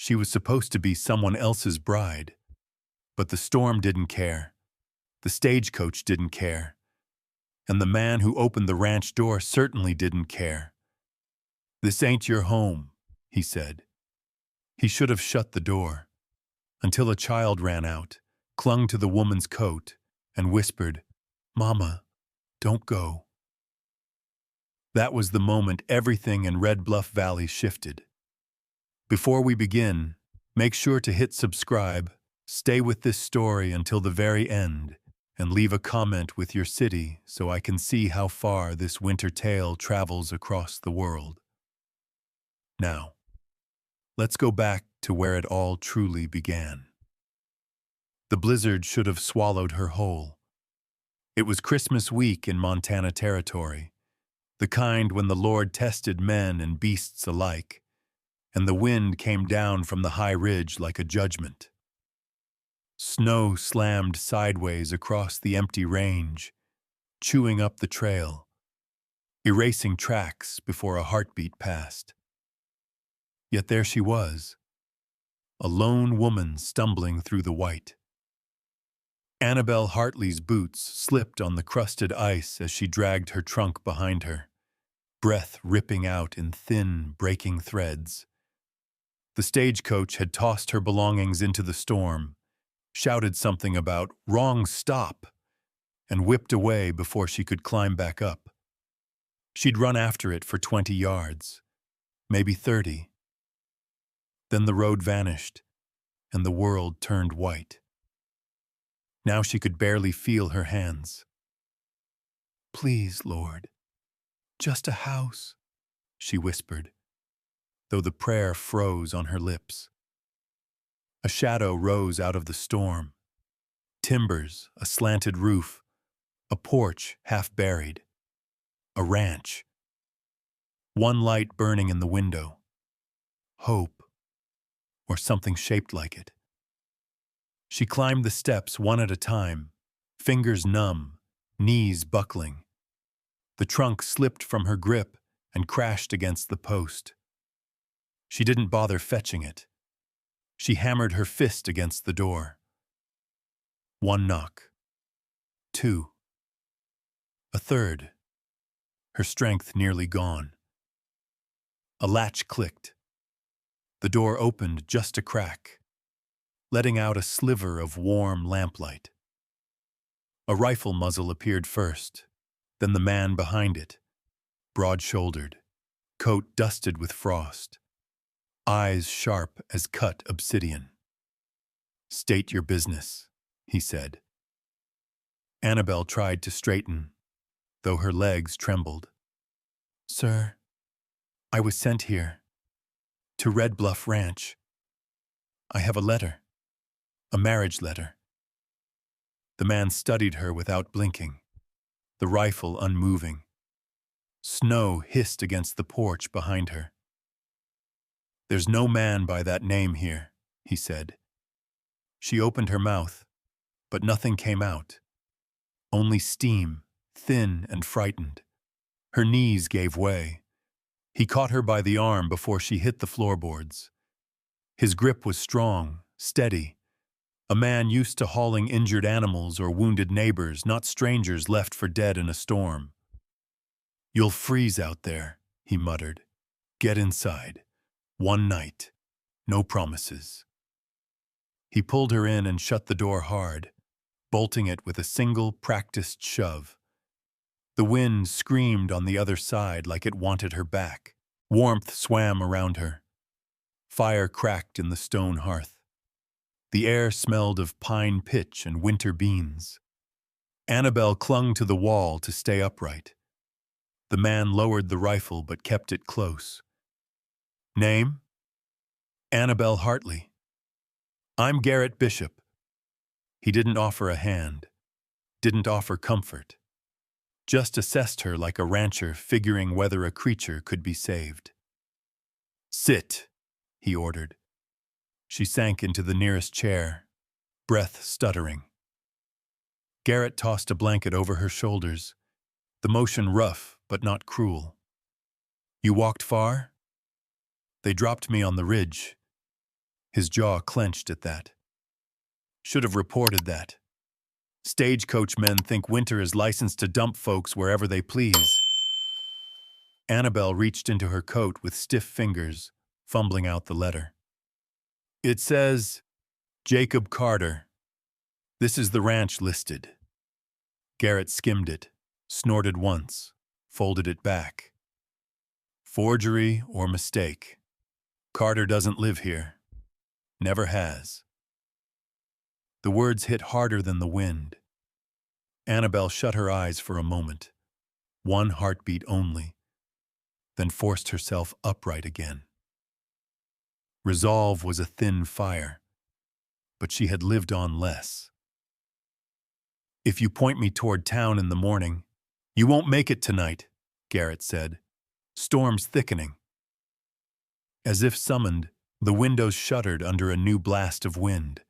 She was supposed to be someone else's bride. But the storm didn't care. The stagecoach didn't care. And the man who opened the ranch door certainly didn't care. "This ain't your home," he said. He should have shut the door, until a child ran out, clung to the woman's coat, and whispered, "Mama, don't go." That was the moment everything in Red Bluff Valley shifted. Before we begin, make sure to hit subscribe, stay with this story until the very end, and leave a comment with your city so I can see how far this winter tale travels across the world. Now, let's go back to where it all truly began. The blizzard should have swallowed her whole. It was Christmas week in Montana Territory, the kind when the Lord tested men and beasts alike, and the wind came down from the high ridge like a judgment. Snow slammed sideways across the empty range, chewing up the trail, erasing tracks before a heartbeat passed. Yet there she was, a lone woman stumbling through the white. Annabelle Hartley's boots slipped on the crusted ice as she dragged her trunk behind her, breath ripping out in thin, breaking threads. The stagecoach had tossed her belongings into the storm, shouted something about "wrong stop," and whipped away before she could climb back up. She'd run after it for 20 yards, maybe 30. Then the road vanished, and the world turned white. Now she could barely feel her hands. "Please, Lord, just a house," she whispered, though the prayer froze on her lips. A shadow rose out of the storm. Timbers, a slanted roof, a porch half buried. A ranch. One light burning in the window. Hope, or something shaped like it. She climbed the steps one at a time, fingers numb, knees buckling. The trunk slipped from her grip and crashed against the post. She didn't bother fetching it. She hammered her fist against the door. One knock. Two. A third. Her strength nearly gone. A latch clicked. The door opened just a crack, letting out a sliver of warm lamplight. A rifle muzzle appeared first, then the man behind it, broad-shouldered, coat dusted with frost, eyes sharp as cut obsidian. "State your business," he said. Annabelle tried to straighten, though her legs trembled. "Sir, I was sent here, to Red Bluff Ranch. I have a letter, a marriage letter." The man studied her without blinking, the rifle unmoving. Snow hissed against the porch behind her. "There's no man by that name here," he said. She opened her mouth, but nothing came out. Only steam, thin and frightened. Her knees gave way. He caught her by the arm before she hit the floorboards. His grip was strong, steady. A man used to hauling injured animals or wounded neighbors, not strangers left for dead in a storm. "You'll freeze out there," he muttered. "Get inside. One night. No promises." He pulled her in and shut the door hard, bolting it with a single practiced shove. The wind screamed on the other side like it wanted her back. Warmth swam around her. Fire cracked in the stone hearth. The air smelled of pine pitch and winter beans. Annabelle clung to the wall to stay upright. The man lowered the rifle but kept it close. "Name?" "Annabelle Hartley." "I'm Garrett Bishop." He didn't offer a hand, didn't offer comfort. Just assessed her like a rancher figuring whether a creature could be saved. "Sit," he ordered. She sank into the nearest chair, breath stuttering. Garrett tossed a blanket over her shoulders, the motion rough but not cruel. "You walked far?" "They dropped me on the ridge." His jaw clenched at that. Should have reported that. Stagecoach men think Winter is licensed to dump folks wherever they please. Annabelle reached into her coat with stiff fingers, fumbling out the letter. It says, Jacob Carter. This is the ranch listed. Garrett skimmed it, snorted once, folded it back. Forgery or mistake. Carter doesn't live here. Never has. The words hit harder than the wind. Annabelle shut her eyes for a moment, one heartbeat only, then forced herself upright again. Resolve was a thin fire, but she had lived on less. If you point me toward town in the morning, you won't make it tonight, Garrett said. Storm's thickening. As if summoned, the windows shuddered under a new blast of wind.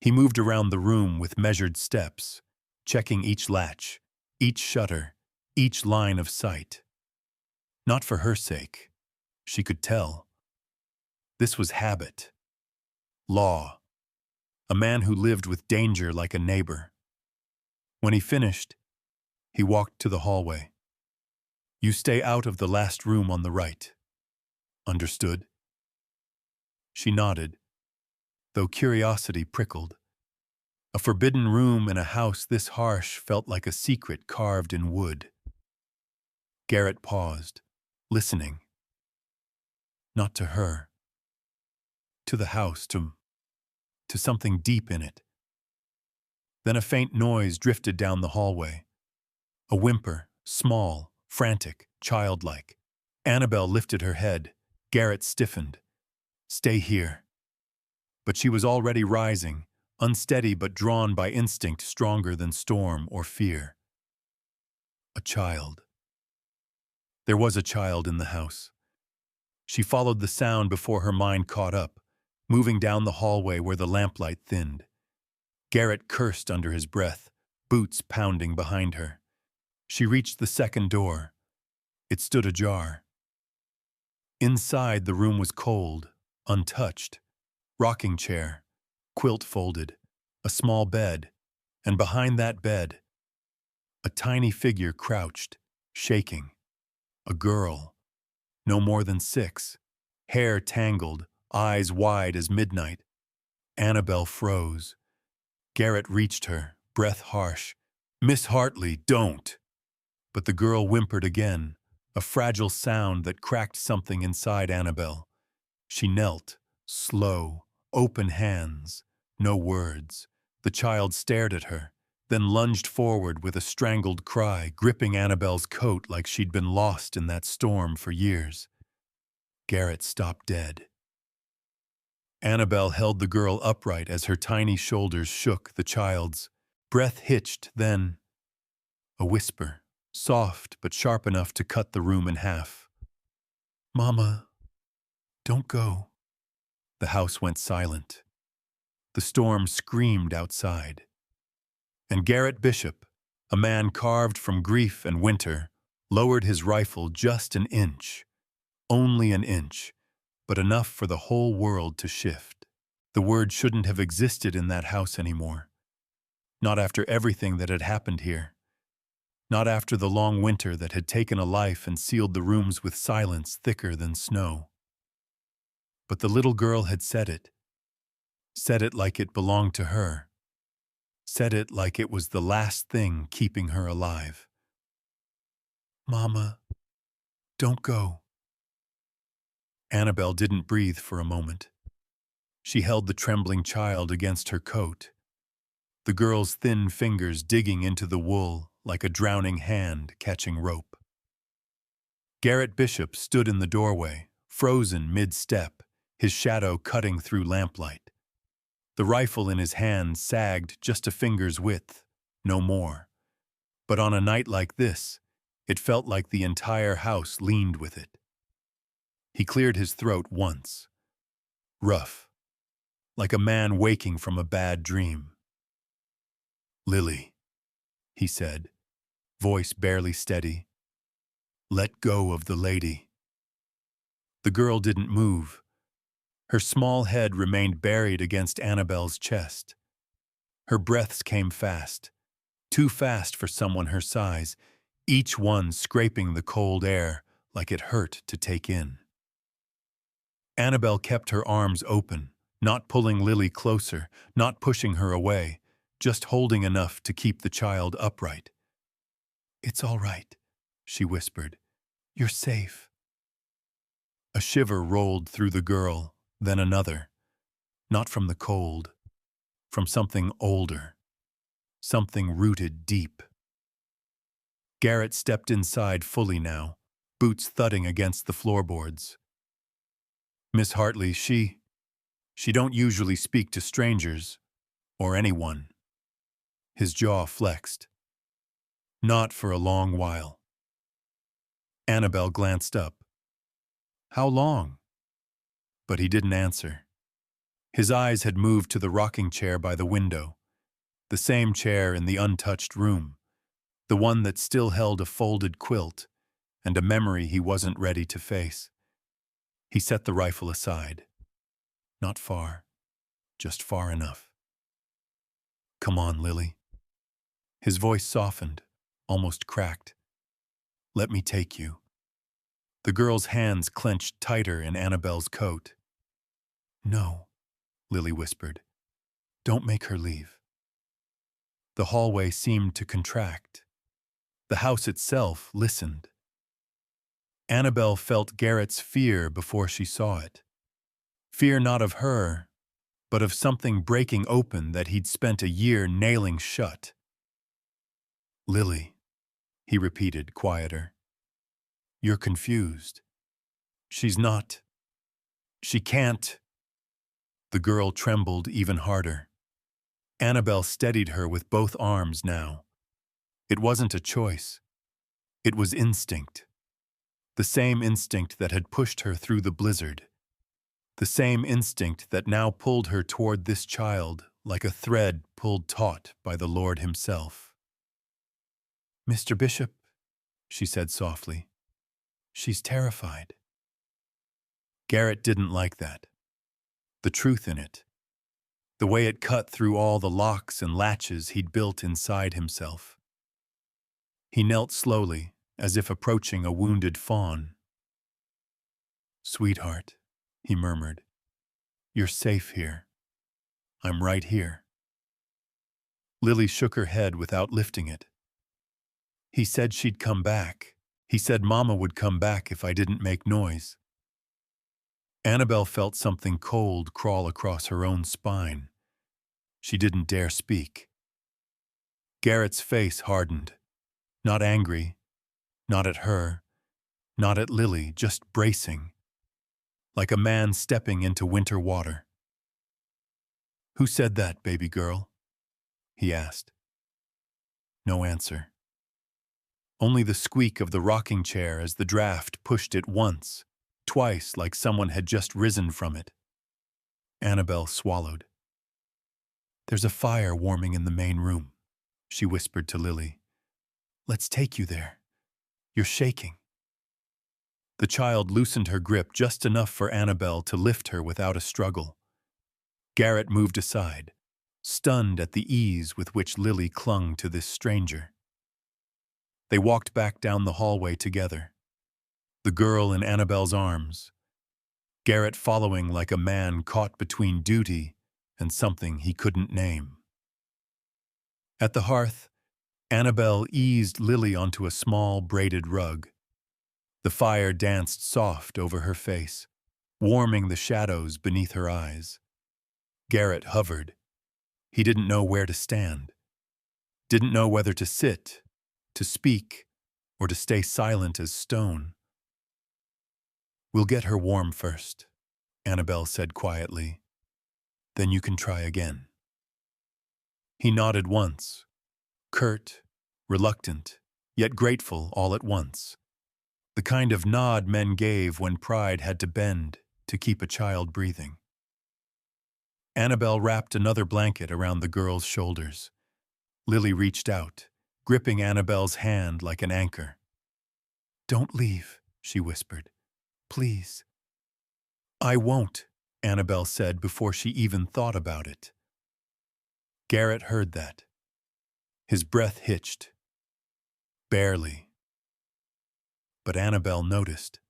He moved around the room with measured steps, checking each latch, each shutter, each line of sight. Not for her sake. She could tell. This was habit. Law. A man who lived with danger like a neighbor. When he finished, he walked to the hallway. You stay out of the last room on the right. Understood? She nodded, though curiosity prickled. A forbidden room in a house this harsh felt like a secret carved in wood. Garrett paused, listening. Not to her. To the house, to something deep in it. Then a faint noise drifted down the hallway. A whimper, small, frantic, childlike. Annabelle lifted her head. Garrett stiffened. Stay here. But she was already rising, unsteady but drawn by instinct stronger than storm or fear. A child. There was a child in the house. She followed the sound before her mind caught up, moving down the hallway where the lamplight thinned. Garrett cursed under his breath, boots pounding behind her. She reached the second door. It stood ajar. Inside, the room was cold, untouched. Rocking chair, quilt folded, a small bed, and behind that bed, a tiny figure crouched, shaking. A girl, no more than 6, hair tangled, eyes wide as midnight. Annabelle froze. Garrett reached her, breath harsh. Miss Hartley, don't! But the girl whimpered again, a fragile sound that cracked something inside Annabelle. She knelt, slow, open hands, no words. The child stared at her, then lunged forward with a strangled cry, gripping Annabelle's coat like she'd been lost in that storm for years. Garrett stopped dead. Annabelle held the girl upright as her tiny shoulders shook the child's. Breath hitched, then a whisper, soft but sharp enough to cut the room in half. Mama, don't go. The house went silent. The storm screamed outside. And Garrett Bishop, a man carved from grief and winter, lowered his rifle just an inch. Only an inch, but enough for the whole world to shift. The word shouldn't have existed in that house anymore. Not after everything that had happened here. Not after the long winter that had taken a life and sealed the rooms with silence thicker than snow. But the little girl had said it. Said it like it belonged to her. Said it like it was the last thing keeping her alive. Mama, don't go. Annabelle didn't breathe for a moment. She held the trembling child against her coat, the girl's thin fingers digging into the wool like a drowning hand catching rope. Garrett Bishop stood in the doorway, frozen mid-step, his shadow cutting through lamplight. The rifle in his hand sagged just a finger's width, no more. But on a night like this, it felt like the entire house leaned with it. He cleared his throat once. Rough. Like a man waking from a bad dream. Lily, he said, voice barely steady. Let go of the lady. The girl didn't move. Her small head remained buried against Annabelle's chest. Her breaths came fast, too fast for someone her size, each one scraping the cold air like it hurt to take in. Annabelle kept her arms open, not pulling Lily closer, not pushing her away, just holding enough to keep the child upright. "It's all right," she whispered. "You're safe." A shiver rolled through the girl, then another. Not from the cold, from something older, something rooted deep. Garrett stepped inside fully now, boots thudding against the floorboards. "Miss Hartley, she don't usually speak to strangers, or anyone." His jaw flexed. "Not for a long while." Annabelle glanced up. "How long?" But he didn't answer. His eyes had moved to the rocking chair by the window, the same chair in the untouched room, the one that still held a folded quilt and a memory he wasn't ready to face. He set the rifle aside. Not far, just far enough. "Come on, Lily." His voice softened, almost cracked. "Let me take you." The girl's hands clenched tighter in Annabelle's coat. "No," Lily whispered. "Don't make her leave." The hallway seemed to contract. The house itself listened. Annabelle felt Garrett's fear before she saw it. Fear not of her, but of something breaking open that he'd spent a year nailing shut. "Lily," he repeated, quieter. "You're confused. She's not. She can't." The girl trembled even harder. Annabelle steadied her with both arms now. It wasn't a choice. It was instinct. The same instinct that had pushed her through the blizzard. The same instinct that now pulled her toward this child like a thread pulled taut by the Lord himself. "Mr. Bishop," she said softly, "she's terrified." Garrett didn't like that. The truth in it. The way it cut through all the locks and latches he'd built inside himself. He knelt slowly, as if approaching a wounded fawn. "Sweetheart," he murmured, "you're safe here. I'm right here." Lily shook her head without lifting it. "He said she'd come back. He said Mama would come back if I didn't make noise." Annabelle felt something cold crawl across her own spine. She didn't dare speak. Garrett's face hardened. Not angry, not at her, not at Lily, just bracing. Like a man stepping into winter water. "Who said that, baby girl?" he asked. No answer. Only the squeak of the rocking chair as the draft pushed it once, twice like someone had just risen from it. Annabelle swallowed. "There's a fire warming in the main room," she whispered to Lily. "Let's take you there. You're shaking." The child loosened her grip just enough for Annabelle to lift her without a struggle. Garrett moved aside, stunned at the ease with which Lily clung to this stranger. They walked back down the hallway together, the girl in Annabelle's arms, Garrett following like a man caught between duty and something he couldn't name. At the hearth, Annabelle eased Lily onto a small braided rug. The fire danced soft over her face, warming the shadows beneath her eyes. Garrett hovered. He didn't know where to stand. Didn't know whether to sit, to speak, or to stay silent as stone. "We'll get her warm first," Annabelle said quietly. "Then you can try again." He nodded once, curt, reluctant, yet grateful all at once. The kind of nod men gave when pride had to bend to keep a child breathing. Annabelle wrapped another blanket around the girl's shoulders. Lily reached out, gripping Annabelle's hand like an anchor. "Don't leave," she whispered. "Please." "I won't," Annabelle said before she even thought about it. Garrett heard that. His breath hitched. Barely. But Annabelle noticed.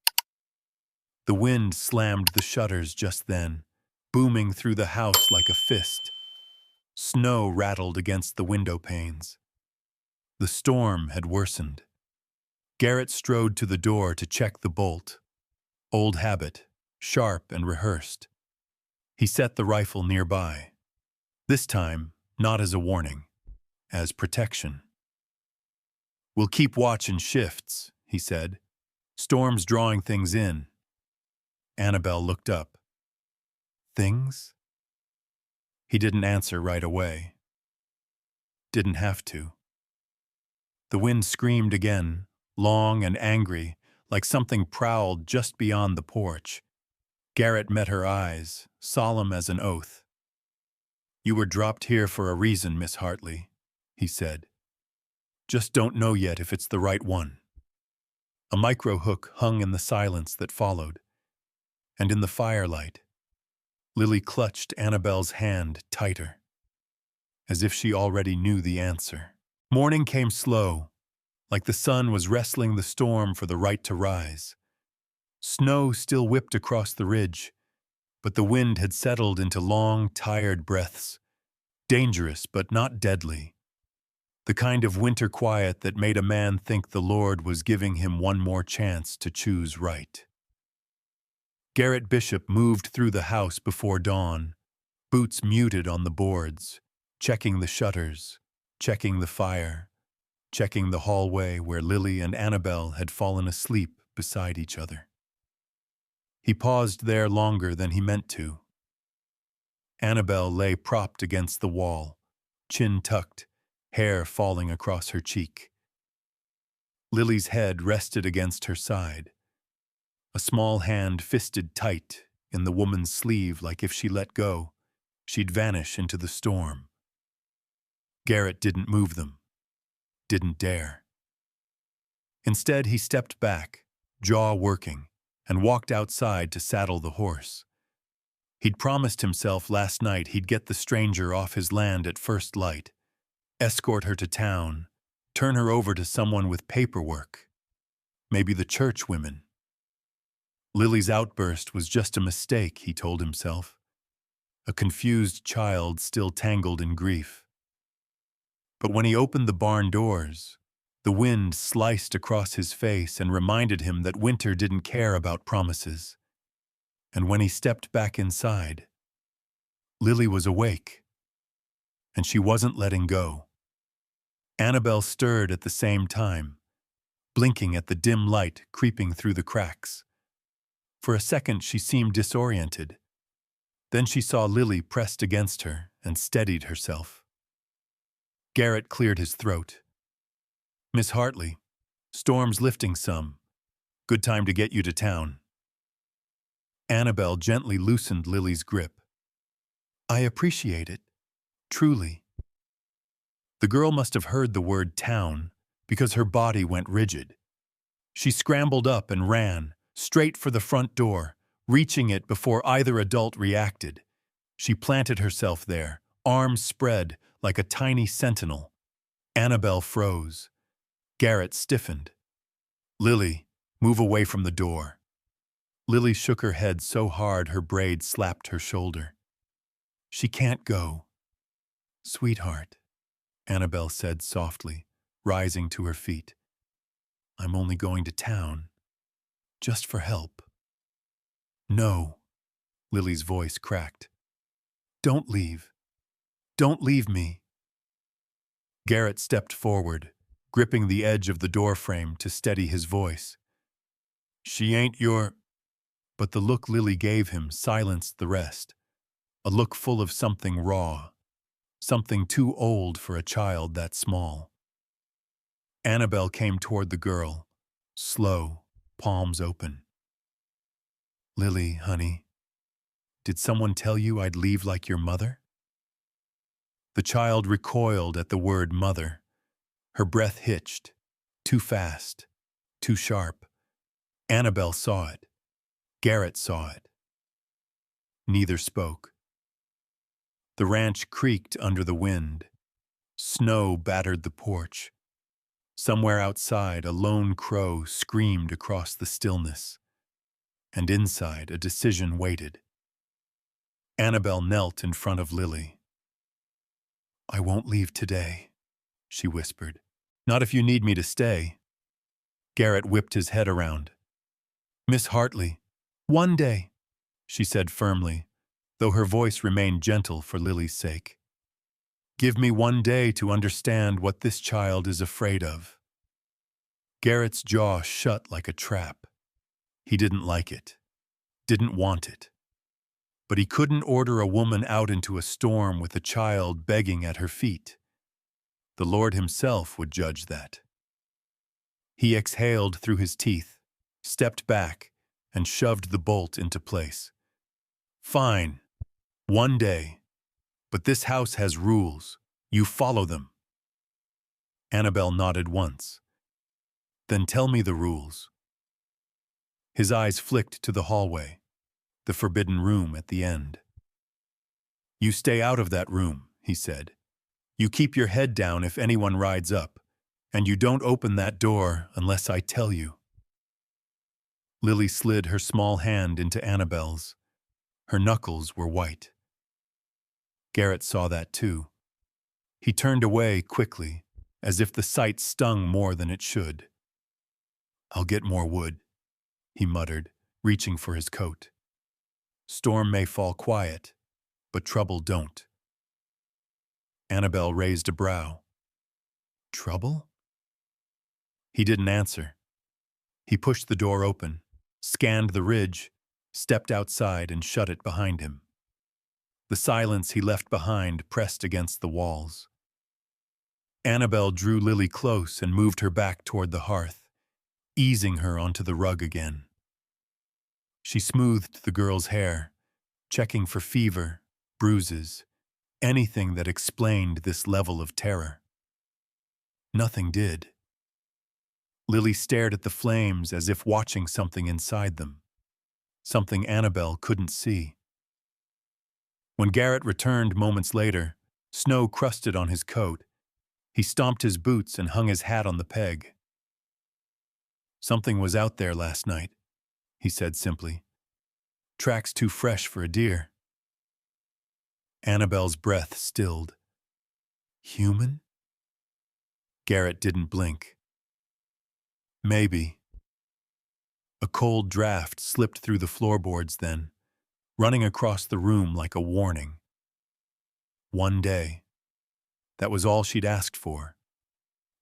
The wind slammed the shutters just then, booming through the house like a fist. Snow rattled against the window panes. The storm had worsened. Garrett strode to the door to check the bolt. Old habit, sharp and rehearsed. He set the rifle nearby. This time, not as a warning, as protection. "We'll keep watch in shifts," he said. "Storm's drawing things in." Annabelle looked up. "Things?" He didn't answer right away. Didn't have to. The wind screamed again, long and angry, like something prowled just beyond the porch. Garrett met her eyes, solemn as an oath. "You were dropped here for a reason, Miss Hartley," he said. "Just don't know yet if it's the right one." A micro hook hung in the silence that followed, and in the firelight, Lily clutched Annabelle's hand tighter, as if she already knew the answer. Morning came slow, like the sun was wrestling the storm for the right to rise. Snow still whipped across the ridge, but the wind had settled into long, tired breaths, dangerous but not deadly. The kind of winter quiet that made a man think the Lord was giving him one more chance to choose right. Garrett Bishop moved through the house before dawn, boots muted on the boards, checking the shutters, checking the fire, checking the hallway where Lily and Annabelle had fallen asleep beside each other. He paused there longer than he meant to. Annabelle lay propped against the wall, chin tucked, hair falling across her cheek. Lily's head rested against her side. A small hand fisted tight in the woman's sleeve like if she let go, she'd vanish into the storm. Garrett didn't move them. Didn't dare. Instead, he stepped back, jaw working, and walked outside to saddle the horse. He'd promised himself last night he'd get the stranger off his land at first light, escort her to town, turn her over to someone with paperwork, maybe the church women. Lily's outburst was just a mistake, he told himself, a confused child still tangled in grief. But when he opened the barn doors, the wind sliced across his face and reminded him that winter didn't care about promises. And when he stepped back inside, Lily was awake, and she wasn't letting go. Annabelle stirred at the same time, blinking at the dim light creeping through the cracks. For a second she seemed disoriented. Then she saw Lily pressed against her and steadied herself. Garrett cleared his throat. "Miss Hartley, storm's lifting some. Good time to get you to town." Annabelle gently loosened Lily's grip. "I appreciate it, truly." The girl must have heard the word town because her body went rigid. She scrambled up and ran, straight for the front door, reaching it before either adult reacted. She planted herself there, arms spread like a tiny sentinel. Annabelle froze. Garrett stiffened. "Lily, move away from the door." Lily shook her head so hard her braid slapped her shoulder. "She can't go." "Sweetheart," Annabelle said softly, rising to her feet. "I'm only going to town. Just for help." "No," Lily's voice cracked. "Don't leave. Don't leave me." Garrett stepped forward, gripping the edge of the doorframe to steady his voice. "She ain't your—" But the look Lily gave him silenced the rest. A look full of something raw, something too old for a child that small. Annabelle came toward the girl, slow, palms open. "Lily, honey, did someone tell you I'd leave like your mother?" The child recoiled at the word mother. Her breath hitched, too fast, too sharp. Annabelle saw it. Garrett saw it. Neither spoke. The ranch creaked under the wind. Snow battered the porch. Somewhere outside, a lone crow screamed across the stillness. And inside, a decision waited. Annabelle knelt in front of Lily. "I won't leave today," she whispered. "Not if you need me to stay." Garrett whipped his head around. "Miss Hartley, one day," she said firmly, though her voice remained gentle for Lily's sake. "Give me one day to understand what this child is afraid of." Garrett's jaw shut like a trap. He didn't like it, didn't want it. But he couldn't order a woman out into a storm with a child begging at her feet. The Lord himself would judge that. He exhaled through his teeth, stepped back, and shoved the bolt into place. "Fine. One day. But this house has rules. You follow them." Annabelle nodded once. "Then tell me the rules." His eyes flicked to the hallway, the forbidden room at the end. "You stay out of that room," he said. "You keep your head down if anyone rides up, and you don't open that door unless I tell you." Lily slid her small hand into Annabelle's. Her knuckles were white. Garrett saw that too. He turned away quickly, as if the sight stung more than it should. "I'll get more wood," he muttered, reaching for his coat. "Storm may fall quiet, but trouble don't." Annabelle raised a brow. "Trouble?" He didn't answer. He pushed the door open, scanned the ridge, stepped outside and shut it behind him. The silence he left behind pressed against the walls. Annabelle drew Lily close and moved her back toward the hearth, easing her onto the rug again. She smoothed the girl's hair, checking for fever, bruises, anything that explained this level of terror. Nothing did. Lily stared at the flames as if watching something inside them, something Annabelle couldn't see. When Garrett returned moments later, snow crusted on his coat. He stomped his boots and hung his hat on the peg. "Something was out there last night," he said simply. "Tracks too fresh for a deer." Annabelle's breath stilled. "Human?" Garrett didn't blink. "Maybe." A cold draft slipped through the floorboards then, running across the room like a warning. One day. That was all she'd asked for.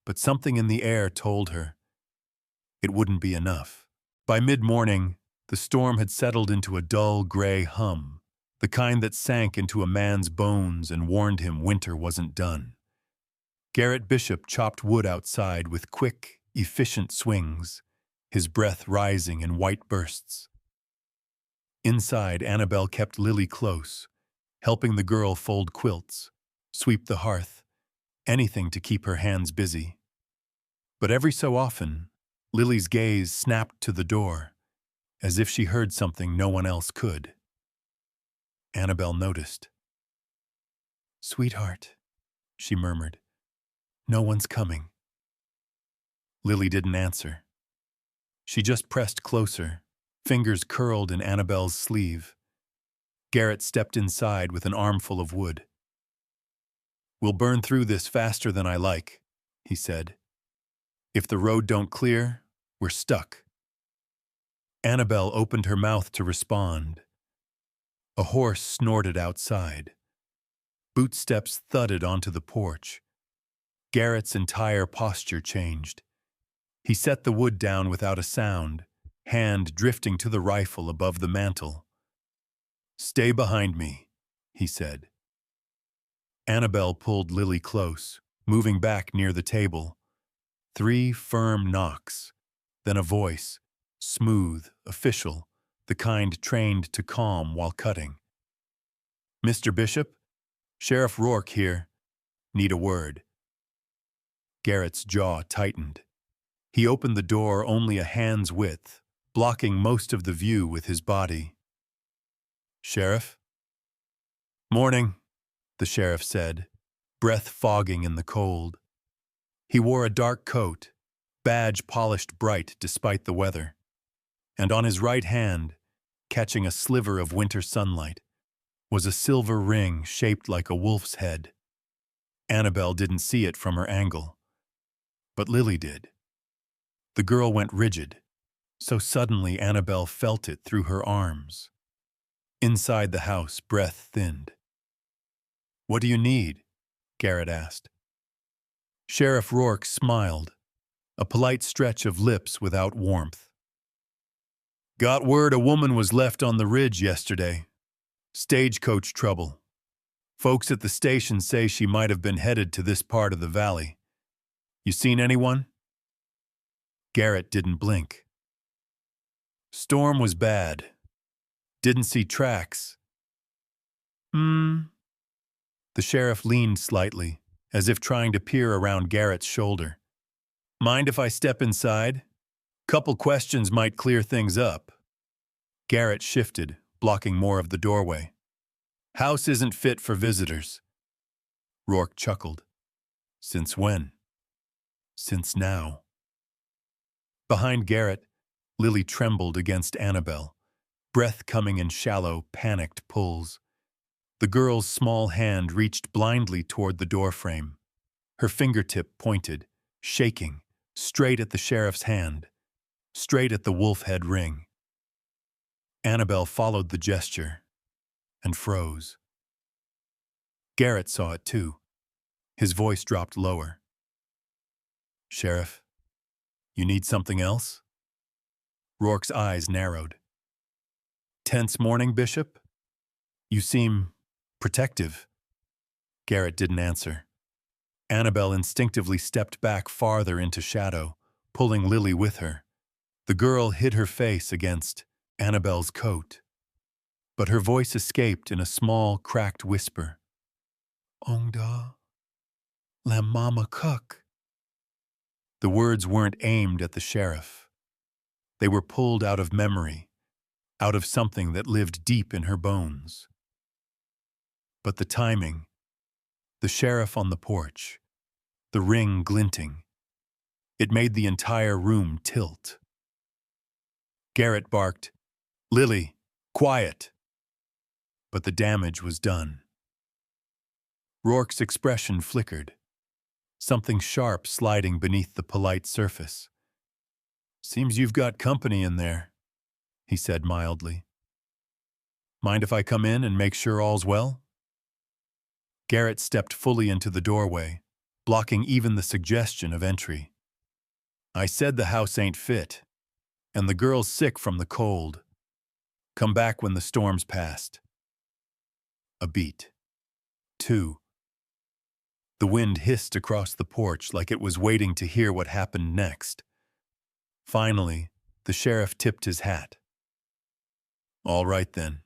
But something in the air told her it wouldn't be enough. By mid-morning, the storm had settled into a dull gray hum, the kind that sank into a man's bones and warned him winter wasn't done. Garrett Bishop chopped wood outside with quick, efficient swings, his breath rising in white bursts. Inside, Annabelle kept Lily close, helping the girl fold quilts, sweep the hearth, anything to keep her hands busy. But every so often, Lily's gaze snapped to the door, as if she heard something no one else could. Annabelle noticed. "Sweetheart," she murmured, "no one's coming." Lily didn't answer. She just pressed closer, fingers curled in Annabelle's sleeve. Garrett stepped inside with an armful of wood. "We'll burn through this faster than I like," he said. "If the road don't clear, we're stuck." Annabelle opened her mouth to respond. A horse snorted outside. Bootsteps thudded onto the porch. Garrett's entire posture changed. He set the wood down without a sound, hand drifting to the rifle above the mantel. "Stay behind me," he said. Annabelle pulled Lily close, moving back near the table. 3 firm knocks, then a voice, smooth, official, the kind trained to calm while cutting. "Mr. Bishop? Sheriff Rourke here. Need a word." Garrett's jaw tightened. He opened the door only a hand's width, blocking most of the view with his body. "Sheriff?" Morning, the sheriff said, breath fogging in the cold. He wore a dark coat, badge polished bright despite the weather, and on his right hand, catching a sliver of winter sunlight, was a silver ring shaped like a wolf's head. Annabelle didn't see it from her angle, but Lily did. The girl went rigid, so suddenly Annabelle felt it through her arms. Inside the house, breath thinned. "What do you need?" Garrett asked. Sheriff Rourke smiled, a polite stretch of lips without warmth. "Got word a woman was left on the ridge yesterday. Stagecoach trouble. Folks at the station say she might have been headed to this part of the valley. You seen anyone?" Garrett didn't blink. "Storm was bad. Didn't see tracks." The sheriff leaned slightly, as if trying to peer around Garrett's shoulder. "Mind if I step inside? Couple questions might clear things up." Garrett shifted, blocking more of the doorway. "House isn't fit for visitors." Rourke chuckled. "Since when?" "Since now." Behind Garrett, Lily trembled against Annabelle, breath coming in shallow, panicked pulls. The girl's small hand reached blindly toward the doorframe. Her fingertip pointed, shaking, straight at the sheriff's hand, straight at the wolf head ring. Annabelle followed the gesture and froze. Garrett saw it too. His voice dropped lower. "Sheriff, you need something else?" Rourke's eyes narrowed. "Tense morning, Bishop? You seem protective." Garrett didn't answer. Annabelle instinctively stepped back farther into shadow, pulling Lily with her. The girl hid her face against Annabelle's coat, but her voice escaped in a small, cracked whisper. "Ongda, la mama cook." The words weren't aimed at the sheriff. They were pulled out of memory, out of something that lived deep in her bones. But the timing, the sheriff on the porch, the ring glinting, it made the entire room tilt. Garrett barked, "Lily, quiet!" But the damage was done. Rourke's expression flickered, something sharp sliding beneath the polite surface. "Seems you've got company in there," he said mildly. "Mind if I come in and make sure all's well?" Garrett stepped fully into the doorway, blocking even the suggestion of entry. "I said the house ain't fit, and the girl's sick from the cold. Come back when the storm's passed." A beat. 2. The wind hissed across the porch like it was waiting to hear what happened next. Finally, the sheriff tipped his hat. "All right then.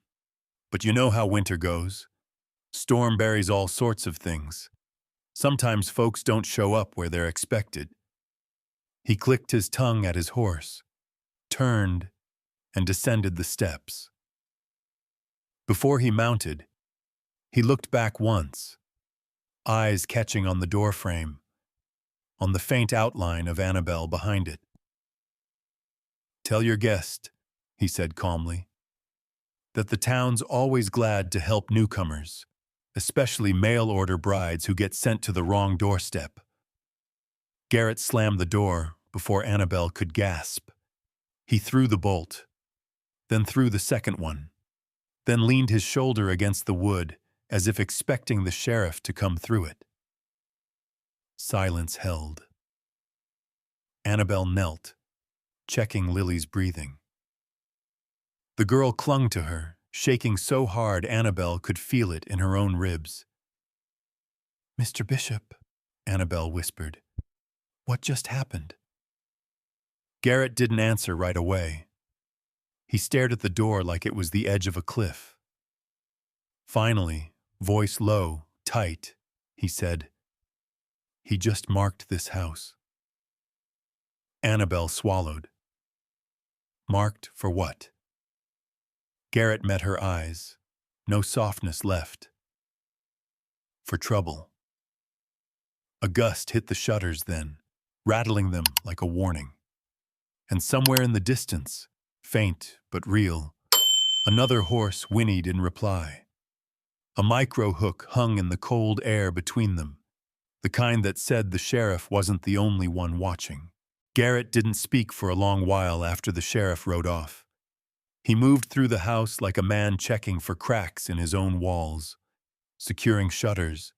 But you know how winter goes. Storm buries all sorts of things. Sometimes folks don't show up where they're expected." He clicked his tongue at his horse, turned, and descended the steps. Before he mounted, he looked back once, eyes catching on the doorframe, on the faint outline of Annabelle behind it. "Tell your guest," he said calmly, "that the town's always glad to help newcomers, especially mail-order brides who get sent to the wrong doorstep." Garrett slammed the door before Annabelle could gasp. He threw the bolt, then threw the second one, then leaned his shoulder against the wood as if expecting the sheriff to come through it. Silence held. Annabelle knelt, checking Lily's breathing. The girl clung to her, shaking so hard Annabelle could feel it in her own ribs. "Mr. Bishop," Annabelle whispered, "what just happened?" Garrett didn't answer right away. He stared at the door like it was the edge of a cliff. Finally, voice low, tight, he said, "He just marked this house." Annabelle swallowed. Marked for what? Garrett met her eyes, no softness left. for trouble. A gust hit the shutters then, rattling them like a warning. And somewhere in the distance, faint but real, another horse whinnied in reply. A micro hook hung in the cold air between them, the kind that said the sheriff wasn't the only one watching. Garrett didn't speak for a long while after the sheriff rode off. He moved through the house like a man checking for cracks in his own walls, securing shutters,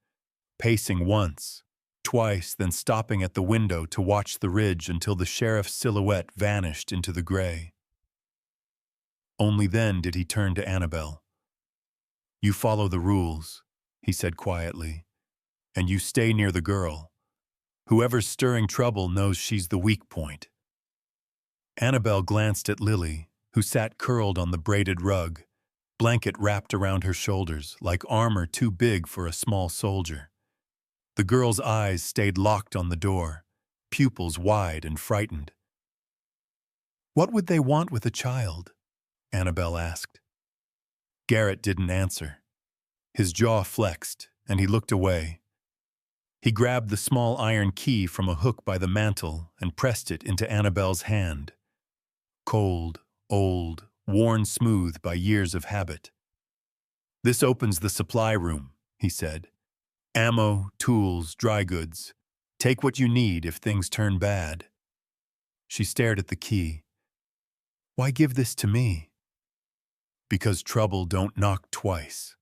pacing once, twice, then stopping at the window to watch the ridge until the sheriff's silhouette vanished into the gray. Only then did he turn to Annabelle. "You follow the rules," he said quietly, "and you stay near the girl. Whoever's stirring trouble knows she's the weak point." Annabelle glanced at Lily, who sat curled on the braided rug, blanket wrapped around her shoulders like armor too big for a small soldier. The girl's eyes stayed locked on the door, pupils wide and frightened. "What would they want with a child?" Annabelle asked. Garrett didn't answer. His jaw flexed, and he looked away. He grabbed the small iron key from a hook by the mantel and pressed it into Annabelle's hand. Cold, old, worn smooth by years of habit. "This opens the supply room," he said. "Ammo, tools, dry goods. Take what you need if things turn bad." She stared at the key. "Why give this to me?" "Because trouble don't knock twice."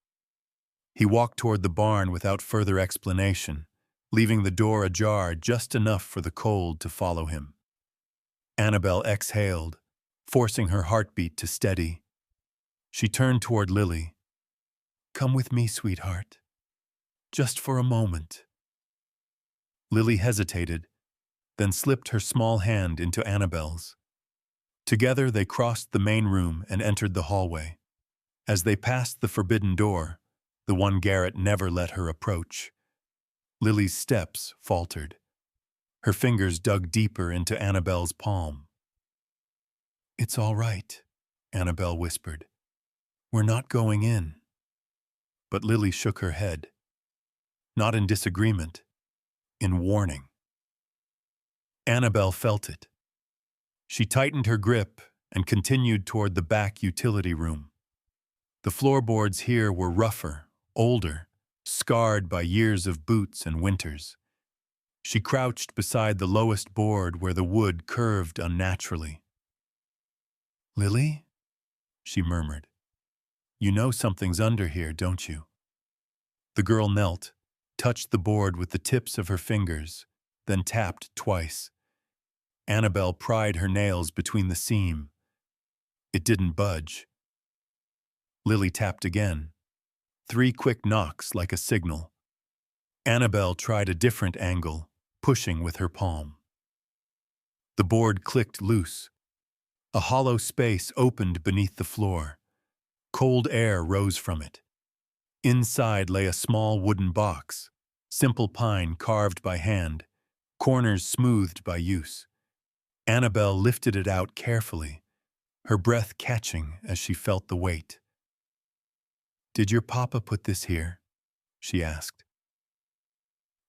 He walked toward the barn without further explanation, leaving the door ajar just enough for the cold to follow him. Annabelle exhaled, forcing her heartbeat to steady. She turned toward Lily. "Come with me, sweetheart. Just for a moment." Lily hesitated, then slipped her small hand into Annabelle's. Together they crossed the main room and entered the hallway. As they passed the forbidden door, the one Garrett never let her approach, Lily's steps faltered. Her fingers dug deeper into Annabelle's palm. "It's all right," Annabelle whispered. "We're not going in." But Lily shook her head. Not in disagreement, in warning. Annabelle felt it. She tightened her grip and continued toward the back utility room. The floorboards here were rougher, older, scarred by years of boots and winters. She crouched beside the lowest board where the wood curved unnaturally. "Lily?" she murmured. "You know something's under here, don't you?" The girl knelt, touched the board with the tips of her fingers, then tapped twice. Annabelle pried her nails between the seam. It didn't budge. Lily tapped again. 3 quick knocks like a signal. Annabelle tried a different angle, pushing with her palm. The board clicked loose. A hollow space opened beneath the floor. Cold air rose from it. Inside lay a small wooden box, simple pine carved by hand, corners smoothed by use. Annabelle lifted it out carefully, her breath catching as she felt the weight. "Did your papa put this here?" she asked.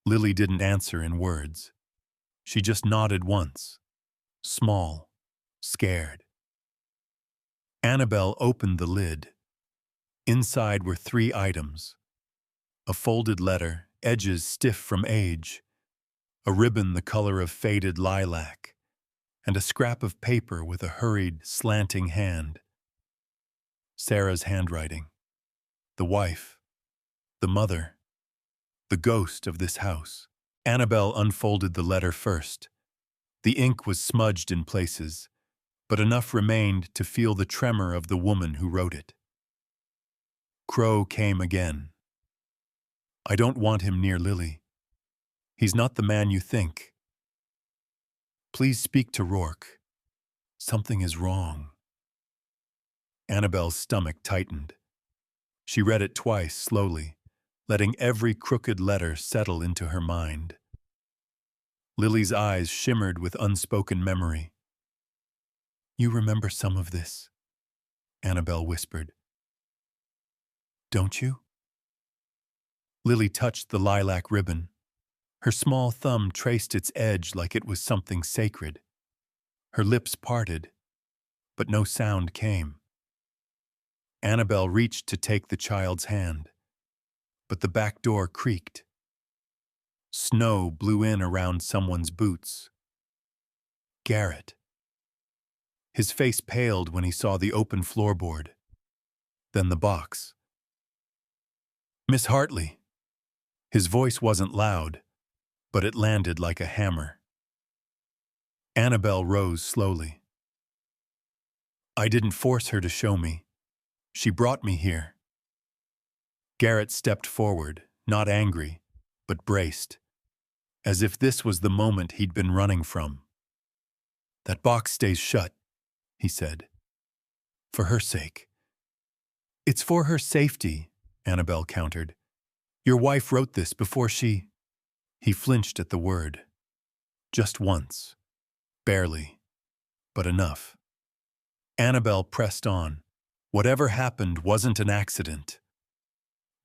Lily didn't answer in words. She just nodded once, small, scared. Annabelle opened the lid. Inside were 3 items: a folded letter, edges stiff from age, a ribbon the color of faded lilac, and a scrap of paper with a hurried, slanting hand. Sarah's handwriting. The wife. The mother. The ghost of this house. Annabelle unfolded the letter first. The ink was smudged in places, but enough remained to feel the tremor of the woman who wrote it. Crow came again. "I don't want him near Lily. He's not the man you think. Please speak to Rourke. Something is wrong." Annabelle's stomach tightened. She read it twice slowly, letting every crooked letter settle into her mind. Lily's eyes shimmered with unspoken memory. "You remember some of this," Annabelle whispered. "Don't you?" Lily touched the lilac ribbon. Her small thumb traced its edge like it was something sacred. Her lips parted, but no sound came. Annabelle reached to take the child's hand, but the back door creaked. Snow blew in around someone's boots. Garrett. His face paled when he saw the open floorboard, then the box. Miss Hartley. His voice wasn't loud, but it landed like a hammer. Annabelle rose slowly. I didn't force her to show me. She brought me here. Garrett stepped forward, not angry, but braced, as if this was the moment he'd been running from. That box stays shut, he said. For her sake. It's for her safety, Annabelle countered. Your wife wrote this before she... He flinched at the word. Just once. Barely. But enough. Annabelle pressed on. Whatever happened wasn't an accident.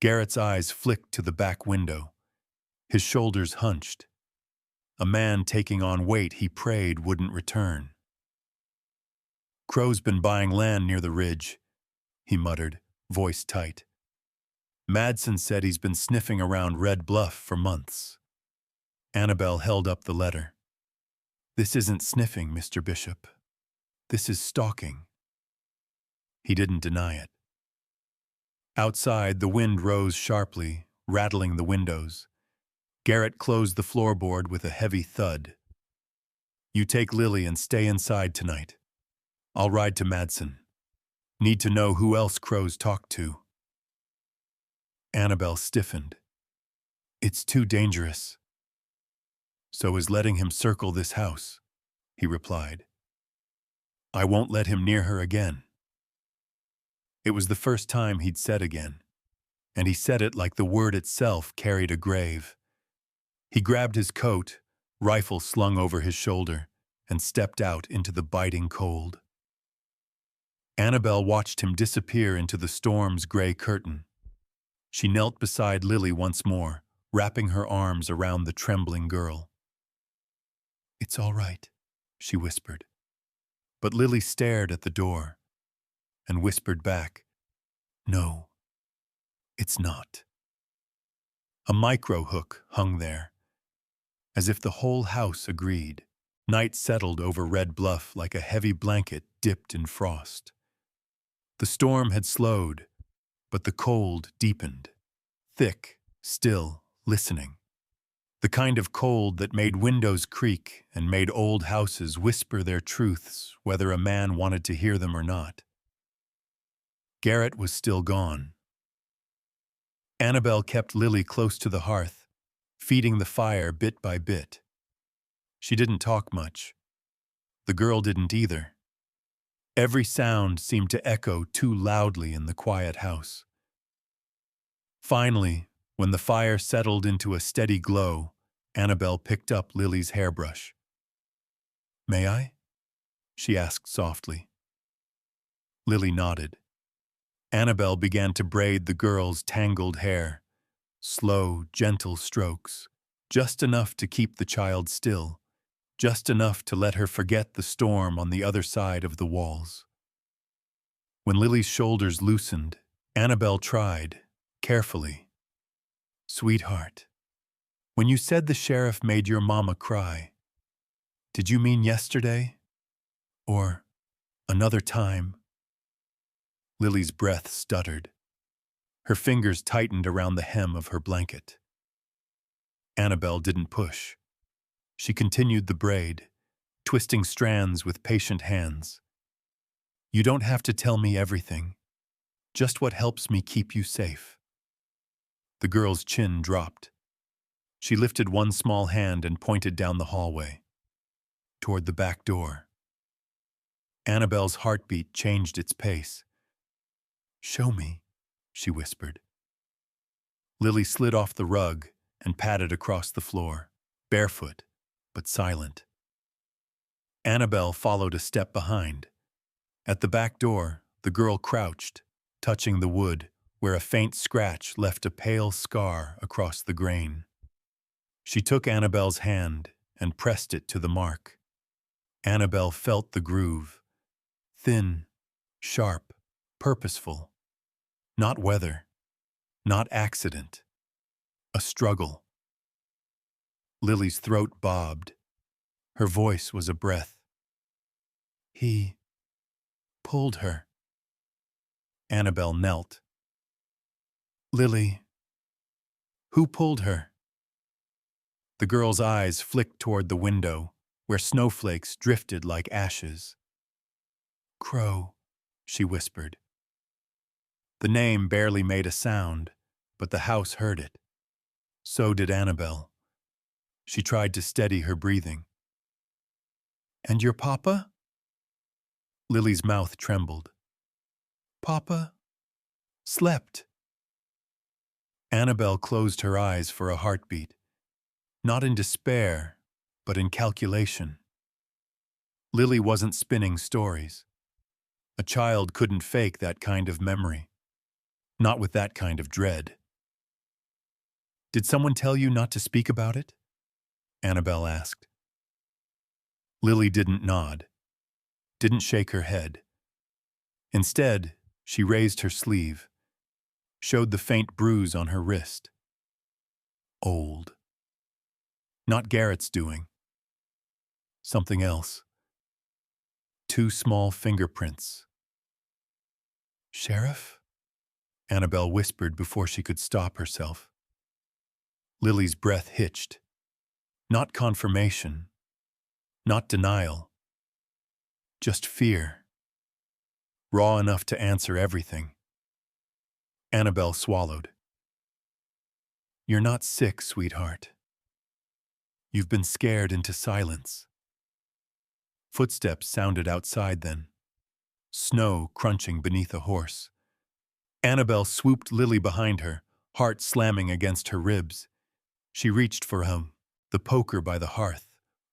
Garrett's eyes flicked to the back window. His shoulders hunched. A man taking on weight he prayed wouldn't return. Crow's been buying land near the ridge, he muttered, voice tight. Madsen said he's been sniffing around Red Bluff for months. Annabelle held up the letter. This isn't sniffing, Mr. Bishop. This is stalking. He didn't deny it. Outside, the wind rose sharply, rattling the windows. Garrett closed the floorboard with a heavy thud. You take Lily and stay inside tonight. I'll ride to Madsen. Need to know who else Crow's talked to. Annabelle stiffened. It's too dangerous. So is letting him circle this house, he replied. I won't let him near her again. It was the first time he'd said again, and he said it like the word itself carried a grave. He grabbed his coat, rifle slung over his shoulder, and stepped out into the biting cold. Annabelle watched him disappear into the storm's gray curtain. She knelt beside Lily once more, wrapping her arms around the trembling girl. It's all right, she whispered. But Lily stared at the door and whispered back, No, it's not. A micro hook hung there, as if the whole house agreed. Night settled over Red Bluff like a heavy blanket dipped in frost. The storm had slowed, but the cold deepened. Thick, still, listening. The kind of cold that made windows creak and made old houses whisper their truths, whether a man wanted to hear them or not. Garrett was still gone. Annabelle kept Lily close to the hearth, feeding the fire bit by bit. She didn't talk much. The girl didn't either. Every sound seemed to echo too loudly in the quiet house. Finally, when the fire settled into a steady glow, Annabelle picked up Lily's hairbrush. May I? She asked softly. Lily nodded. Annabelle began to braid the girl's tangled hair, slow, gentle strokes, just enough to keep the child still, just enough to let her forget the storm on the other side of the walls. When Lily's shoulders loosened, Annabelle tried, carefully. Sweetheart, when you said the sheriff made your mama cry, did you mean yesterday? Or another time? Lily's breath stuttered. Her fingers tightened around the hem of her blanket. Annabelle didn't push. She continued the braid, twisting strands with patient hands. You don't have to tell me everything, just what helps me keep you safe. The girl's chin dropped. She lifted one small hand and pointed down the hallway, toward the back door. Annabelle's heartbeat changed its pace. Show me, she whispered. Lily slid off the rug and padded across the floor, barefoot, but silent. Annabelle followed a step behind. At the back door, the girl crouched, touching the wood, where a faint scratch left a pale scar across the grain. She took Annabelle's hand and pressed it to the mark. Annabelle felt the groove. Thin, sharp, purposeful. Not weather, not accident. A struggle. Lily's throat bobbed. Her voice was a breath. He pulled her. Annabelle knelt. Lily, who pulled her? The girl's eyes flicked toward the window, where snowflakes drifted like ashes. Crow, she whispered. The name barely made a sound, but the house heard it. So did Annabelle. She tried to steady her breathing. And your papa? Lily's mouth trembled. Papa slept. Annabelle closed her eyes for a heartbeat, not in despair, but in calculation. Lily wasn't spinning stories. A child couldn't fake that kind of memory, not with that kind of dread. Did someone tell you not to speak about it? Annabelle asked. Lily didn't nod, didn't shake her head. Instead, she raised her sleeve, showed the faint bruise on her wrist. Old. Not Garrett's doing. Something else. 2 small fingerprints. Sheriff? Annabelle whispered before she could stop herself. Lily's breath hitched. Not confirmation. Not denial. Just fear. Raw enough to answer everything. Annabelle swallowed. You're not sick, sweetheart. You've been scared into silence. Footsteps sounded outside then. Snow crunching beneath a horse. Annabelle swooped Lily behind her, heart slamming against her ribs. She reached for him, the poker by the hearth,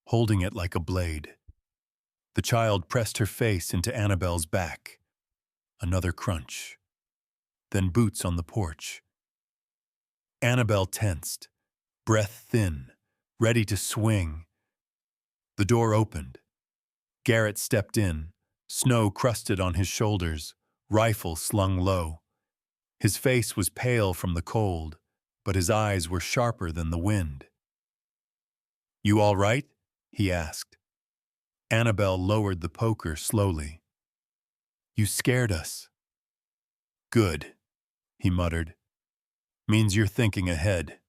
holding it like a blade. The child pressed her face into Annabelle's back. Another crunch. Then boots on the porch. Annabelle tensed, breath thin, ready to swing. The door opened. Garrett stepped in, snow crusted on his shoulders, rifle slung low. His face was pale from the cold, but his eyes were sharper than the wind. You all right? He asked. Annabelle lowered the poker slowly. You scared us. Good, he muttered. Means you're thinking ahead.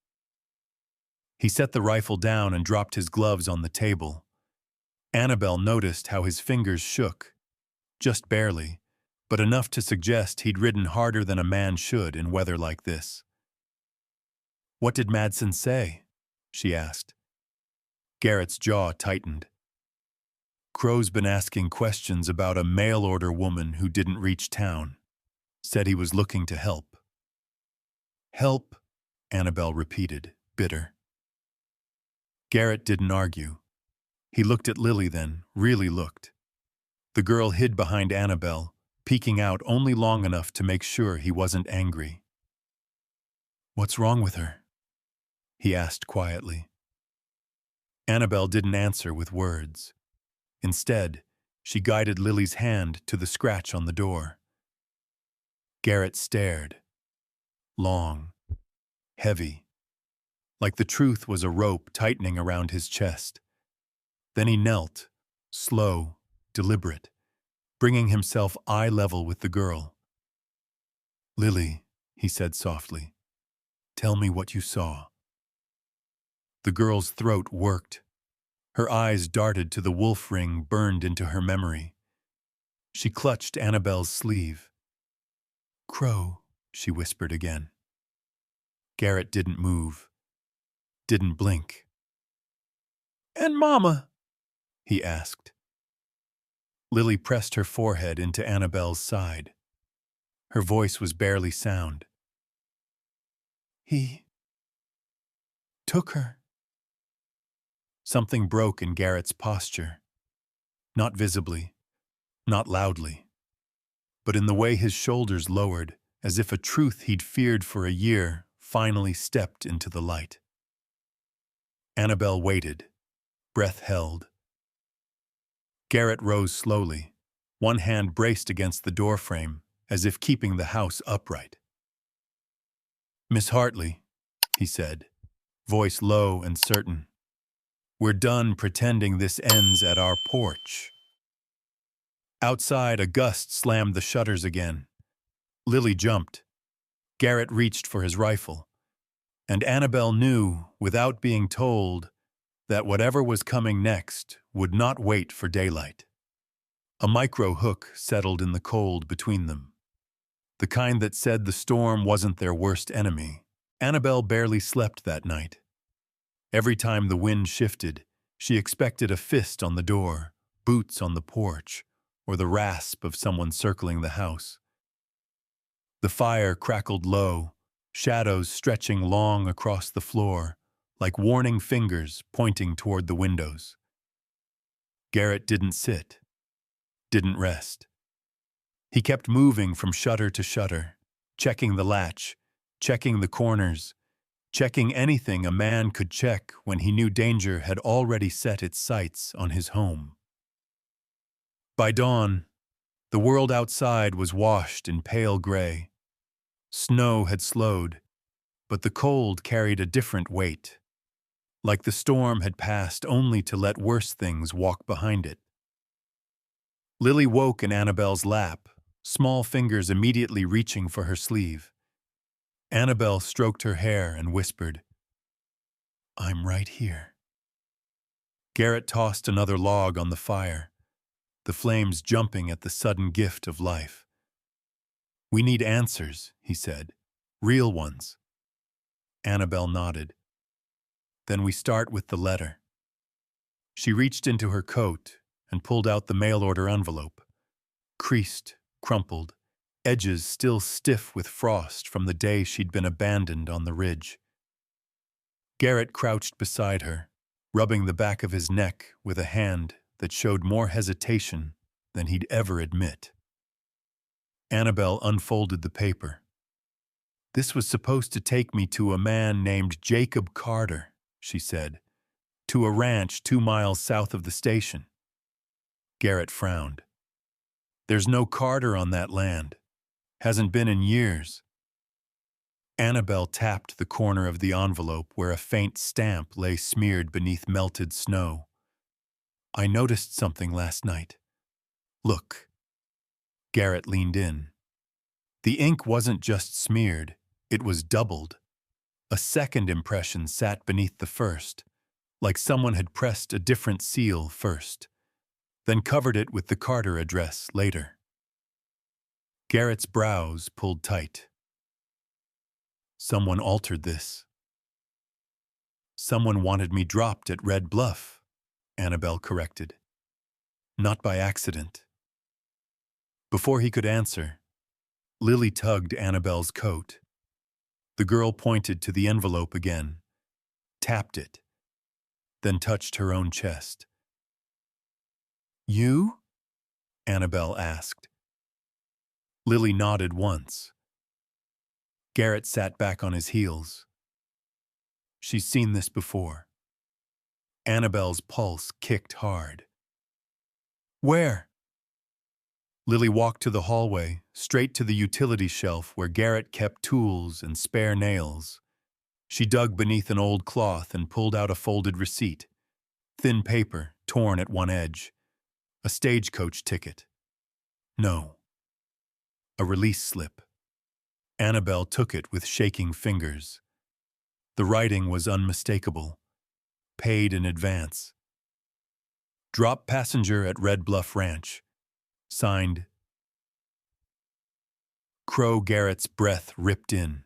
He set the rifle down and dropped his gloves on the table. Annabelle noticed how his fingers shook, just barely, but enough to suggest he'd ridden harder than a man should in weather like this. What did Madsen say? She asked. Garrett's jaw tightened. Crow's been asking questions about a mail-order woman who didn't reach town. Said he was looking to help. Help, Annabelle repeated, bitter. Garrett didn't argue. He looked at Lily then, really looked. The girl hid behind Annabelle, peeking out only long enough to make sure he wasn't angry. What's wrong with her? He asked quietly. Annabelle didn't answer with words. Instead, she guided Lily's hand to the scratch on the door. Garrett stared. Long, heavy, like the truth was a rope tightening around his chest. Then he knelt, slow, deliberate, bringing himself eye level with the girl. Lily, he said softly, tell me what you saw. The girl's throat worked. Her eyes darted to the wolf ring burned into her memory. She clutched Annabelle's sleeve. Crow, she whispered again. Garrett didn't move, didn't blink. And Mama? He asked. Lily pressed her forehead into Annabelle's side. Her voice was barely sound. He took her. Something broke in Garrett's posture. Not visibly, not loudly, but in the way his shoulders lowered, as if a truth he'd feared for a year finally stepped into the light. Annabelle waited, breath held. Garrett rose slowly, one hand braced against the doorframe, as if keeping the house upright. "Miss Hartley," he said, voice low and certain, "we're done pretending this ends at our porch." Outside, a gust slammed the shutters again. Lily jumped. Garrett reached for his rifle. And Annabelle knew, without being told, that whatever was coming next would not wait for daylight. A micro hook settled in the cold between them. The kind that said the storm wasn't their worst enemy. Annabelle barely slept that night. Every time the wind shifted, she expected a fist on the door, boots on the porch, or the rasp of someone circling the house. The fire crackled low, shadows stretching long across the floor, like warning fingers pointing toward the windows. Garrett didn't sit, didn't rest. He kept moving from shutter to shutter, checking the latch, checking the corners, checking anything a man could check when he knew danger had already set its sights on his home. By dawn, the world outside was washed in pale gray. Snow had slowed, but the cold carried a different weight, like the storm had passed only to let worse things walk behind it. Lily woke in Annabelle's lap, small fingers immediately reaching for her sleeve. Annabelle stroked her hair and whispered, "I'm right here." Garrett tossed another log on the fire, the flames jumping at the sudden gift of life. "We need answers," he said. "Real ones." Annabelle nodded. "Then we start with the letter." She reached into her coat and pulled out the mail-order envelope. Creased, crumpled, edges still stiff with frost from the day she'd been abandoned on the ridge. Garrett crouched beside her, rubbing the back of his neck with a hand that showed more hesitation than he'd ever admit. Annabelle unfolded the paper. "This was supposed to take me to a man named Jacob Carter," she said, "to a ranch 2 miles south of the station." Garrett frowned. "There's no Carter on that land. Hasn't been in years." Annabelle tapped the corner of the envelope where a faint stamp lay smeared beneath melted snow. "I noticed something last night. Look." Garrett leaned in. The ink wasn't just smeared, it was doubled. A second impression sat beneath the first, like someone had pressed a different seal first, then covered it with the Carter address later. Garrett's brows pulled tight. "Someone altered this." "Someone wanted me dropped at Red Bluff," Annabelle corrected. "Not by accident." Before he could answer, Lily tugged Annabelle's coat. The girl pointed to the envelope again, tapped it, then touched her own chest. "You?" Annabelle asked. Lily nodded once. Garrett sat back on his heels. "She's seen this before." Annabelle's pulse kicked hard. "Where?" Lily walked to the hallway, straight to the utility shelf where Garrett kept tools and spare nails. She dug beneath an old cloth and pulled out a folded receipt. Thin paper, torn at one edge. A stagecoach ticket. No. A release slip. Annabelle took it with shaking fingers. The writing was unmistakable. Paid in advance. "Drop passenger at Red Bluff Ranch." Signed. Crow Garrett's breath ripped in,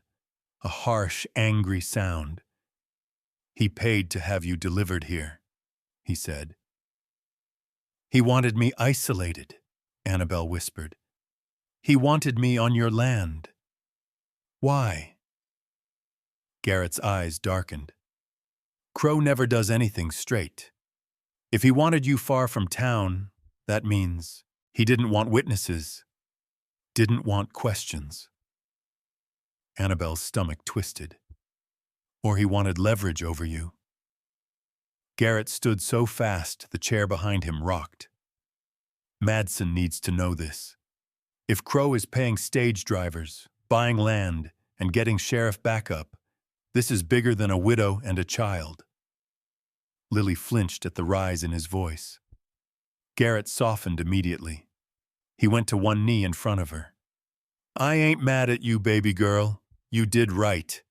a harsh, angry sound. "He paid to have you delivered here," he said. "He wanted me isolated," Annabelle whispered. "He wanted me on your land." "Why?" Garrett's eyes darkened. "Crow never does anything straight. If he wanted you far from town, that means he didn't want witnesses, didn't want questions." Annabelle's stomach twisted. Or he wanted leverage over you. Garrett stood so fast the chair behind him rocked. Madsen needs to know this. If Crow is paying stage drivers, buying land, and getting sheriff backup, this is bigger than a widow and a child. Lily flinched at the rise in his voice. Garrett softened immediately. He went to one knee in front of her. I ain't mad at you, baby girl. You did right.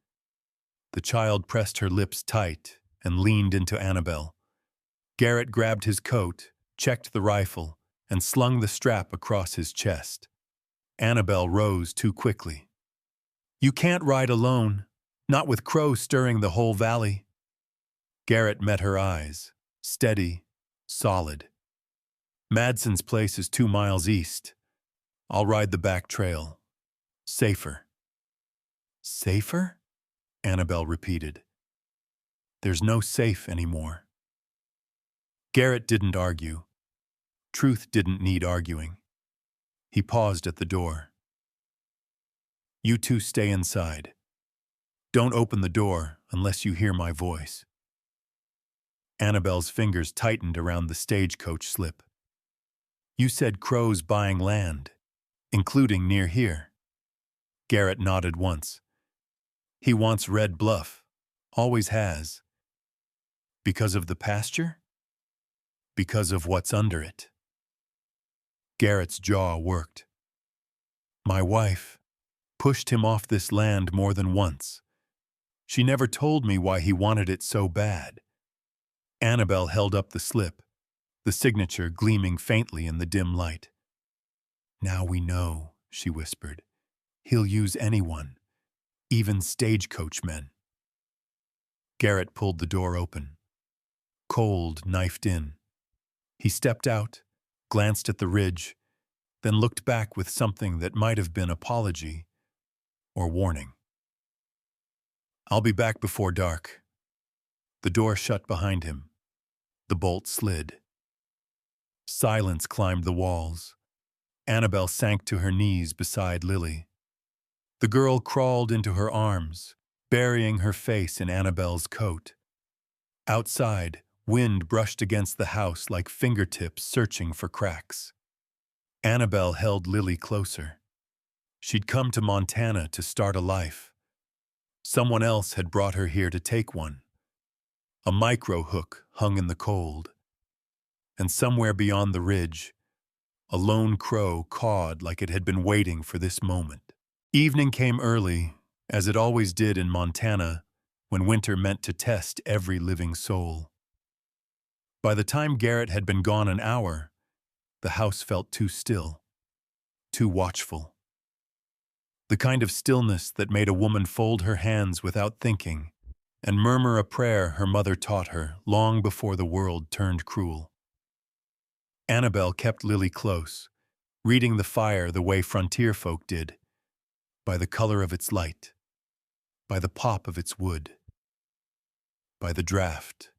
The child pressed her lips tight and leaned into Annabelle. Garrett grabbed his coat, checked the rifle, and slung the strap across his chest. Annabelle rose too quickly. You can't ride alone, not with Crow stirring the whole valley. Garrett met her eyes, steady, solid. Madsen's place is 2 miles east. I'll ride the back trail. Safer. Safer? Annabelle repeated. There's no safe anymore. Garrett didn't argue. Truth didn't need arguing. He paused at the door. You two stay inside. Don't open the door unless you hear my voice. Annabelle's fingers tightened around the stagecoach slip. You said Crow's buying land, including near here. Garrett nodded once. He wants Red Bluff. Always has. Because of the pasture? Because of what's under it. Garrett's jaw worked. My wife pushed him off this land more than once. She never told me why he wanted it so bad. Annabelle held up the slip, the signature gleaming faintly in the dim light. Now we know, she whispered. He'll use anyone, even stagecoach men. Garrett pulled the door open. Cold knifed in. He stepped out, glanced at the ridge, then looked back with something that might have been apology or warning. I'll be back before dark. The door shut behind him. The bolt slid. Silence climbed the walls. Annabelle sank to her knees beside Lily. The girl crawled into her arms, burying her face in Annabelle's coat. Outside, wind brushed against the house like fingertips searching for cracks. Annabelle held Lily closer. She'd come to Montana to start a life. Someone else had brought her here to take one. A micro hook hung in the cold. And somewhere beyond the ridge, a lone crow cawed like it had been waiting for this moment. Evening came early, as it always did in Montana, when winter meant to test every living soul. By the time Garrett had been gone an hour, the house felt too still, too watchful. The kind of stillness that made a woman fold her hands without thinking and murmur a prayer her mother taught her long before the world turned cruel. Annabelle kept Lily close, reading the fire the way frontier folk did, by the color of its light, by the pop of its wood, by the draft,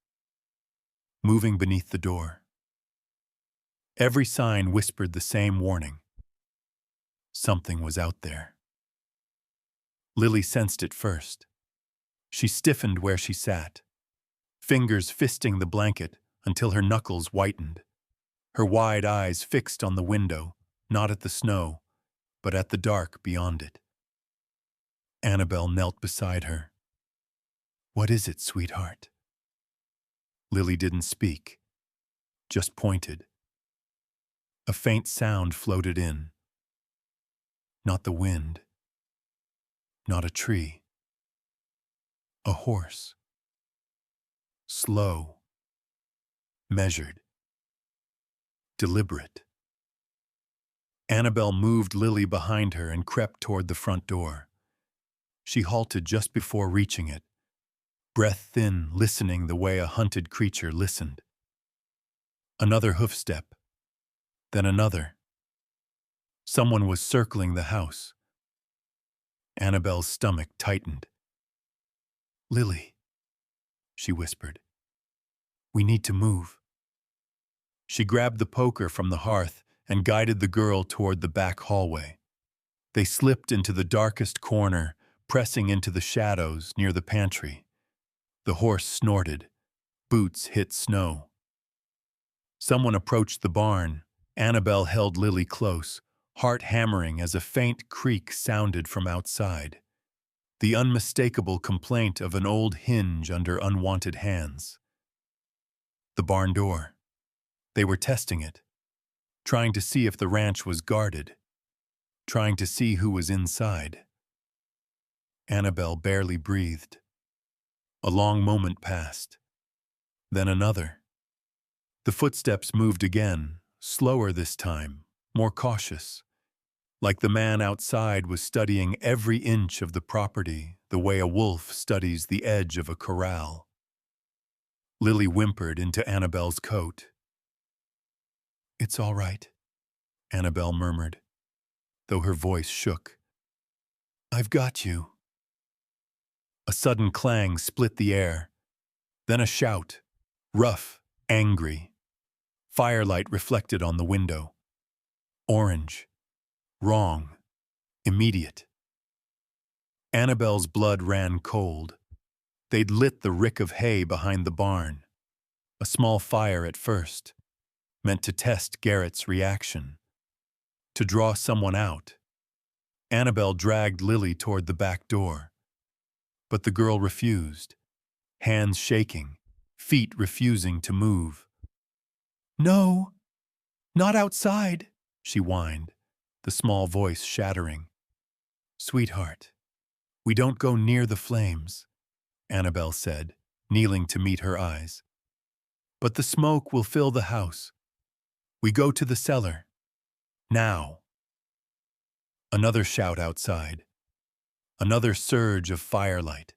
moving beneath the door. Every sign whispered the same warning. Something was out there. Lily sensed it first. She stiffened where she sat, fingers fisting the blanket until her knuckles whitened, her wide eyes fixed on the window, not at the snow, but at the dark beyond it. Annabelle knelt beside her. What is it, sweetheart? Lily didn't speak, just pointed. A faint sound floated in. Not the wind. Not a tree. A horse. Slow. Measured. Deliberate. Annabelle moved Lily behind her and crept toward the front door. She halted just before reaching it, breath thin, listening the way a hunted creature listened. Another hoofstep. Then another. Someone was circling the house. Annabelle's stomach tightened. Lily, she whispered. We need to move. She grabbed the poker from the hearth and guided the girl toward the back hallway. They slipped into the darkest corner, pressing into the shadows near the pantry. The horse snorted. Boots hit snow. Someone approached the barn. Annabelle held Lily close, heart hammering as a faint creak sounded from outside. The unmistakable complaint of an old hinge under unwanted hands. The barn door. They were testing it, trying to see if the ranch was guarded, trying to see who was inside. Annabelle barely breathed. A long moment passed. Then another. The footsteps moved again, slower this time, more cautious. Like the man outside was studying every inch of the property the way a wolf studies the edge of a corral. Lily whimpered into Annabelle's coat. "It's all right," Annabelle murmured, though her voice shook. "I've got you." A sudden clang split the air, then a shout, rough, angry. Firelight reflected on the window. Orange. Wrong. Immediate. Annabelle's blood ran cold. They'd lit the rick of hay behind the barn. A small fire at first, meant to test Garrett's reaction. To draw someone out. Annabelle dragged Lily toward the back door. But the girl refused, hands shaking, feet refusing to move. "No, not outside," she whined, the small voice shattering. "Sweetheart, we don't go near the flames," Annabelle said, kneeling to meet her eyes. "But the smoke will fill the house. We go to the cellar. Now." Another shout outside. Another surge of firelight.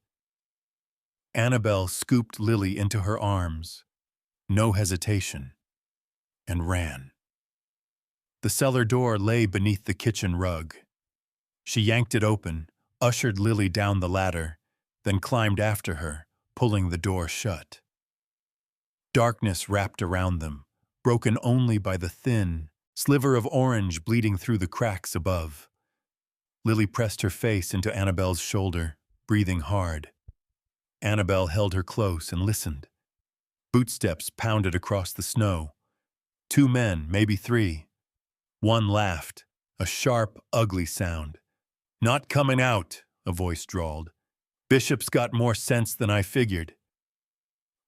Annabelle scooped Lily into her arms, no hesitation, and ran. The cellar door lay beneath the kitchen rug. She yanked it open, ushered Lily down the ladder, then climbed after her, pulling the door shut. Darkness wrapped around them, broken only by the thin sliver of orange bleeding through the cracks above. Lily pressed her face into Annabelle's shoulder, breathing hard. Annabelle held her close and listened. Bootsteps pounded across the snow. 2 men, maybe 3. One laughed, a sharp, ugly sound. "Not coming out," a voice drawled. "Bishop's got more sense than I figured."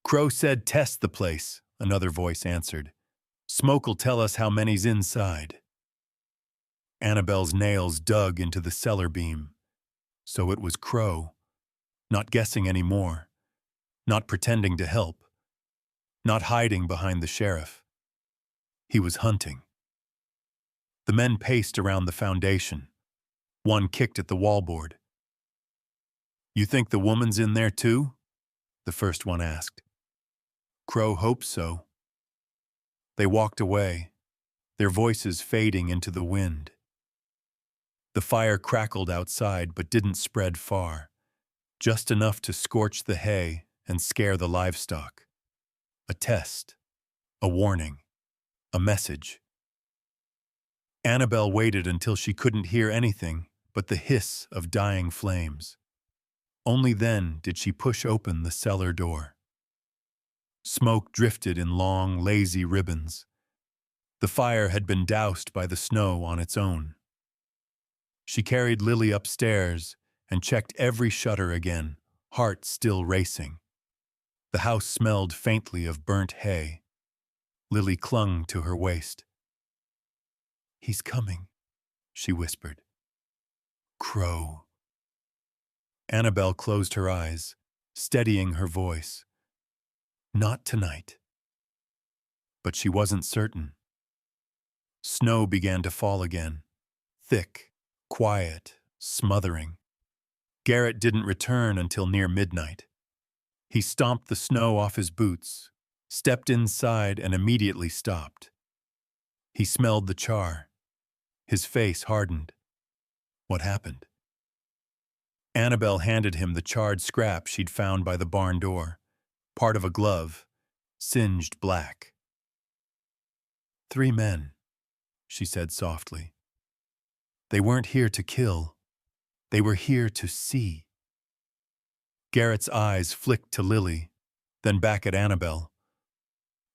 "Crow said test the place," another voice answered. "Smoke'll tell us how many's inside." Annabelle's nails dug into the cellar beam. So it was Crow, not guessing any more, not pretending to help, not hiding behind the sheriff. He was hunting. The men paced around the foundation. One kicked at the wallboard. "You think the woman's in there too?" the first one asked. Crow hoped so. They walked away, their voices fading into the wind. The fire crackled outside but didn't spread far, just enough to scorch the hay and scare the livestock. A test, a warning, a message. Annabelle waited until she couldn't hear anything but the hiss of dying flames. Only then did she push open the cellar door. Smoke drifted in long, lazy ribbons. The fire had been doused by the snow on its own. She carried Lily upstairs and checked every shutter again, heart still racing. The house smelled faintly of burnt hay. Lily clung to her waist. "He's coming," she whispered. "Crow." Annabelle closed her eyes, steadying her voice. "Not tonight." But she wasn't certain. Snow began to fall again, thick, quiet, smothering. Garrett didn't return until near midnight. He stomped the snow off his boots, stepped inside, and immediately stopped. He smelled the char. His face hardened. What happened? Annabelle handed him the charred scrap she'd found by the barn door, part of a glove, singed black. 3 men, she said softly. They weren't here to kill. They were here to see. Garrett's eyes flicked to Lily, then back at Annabelle.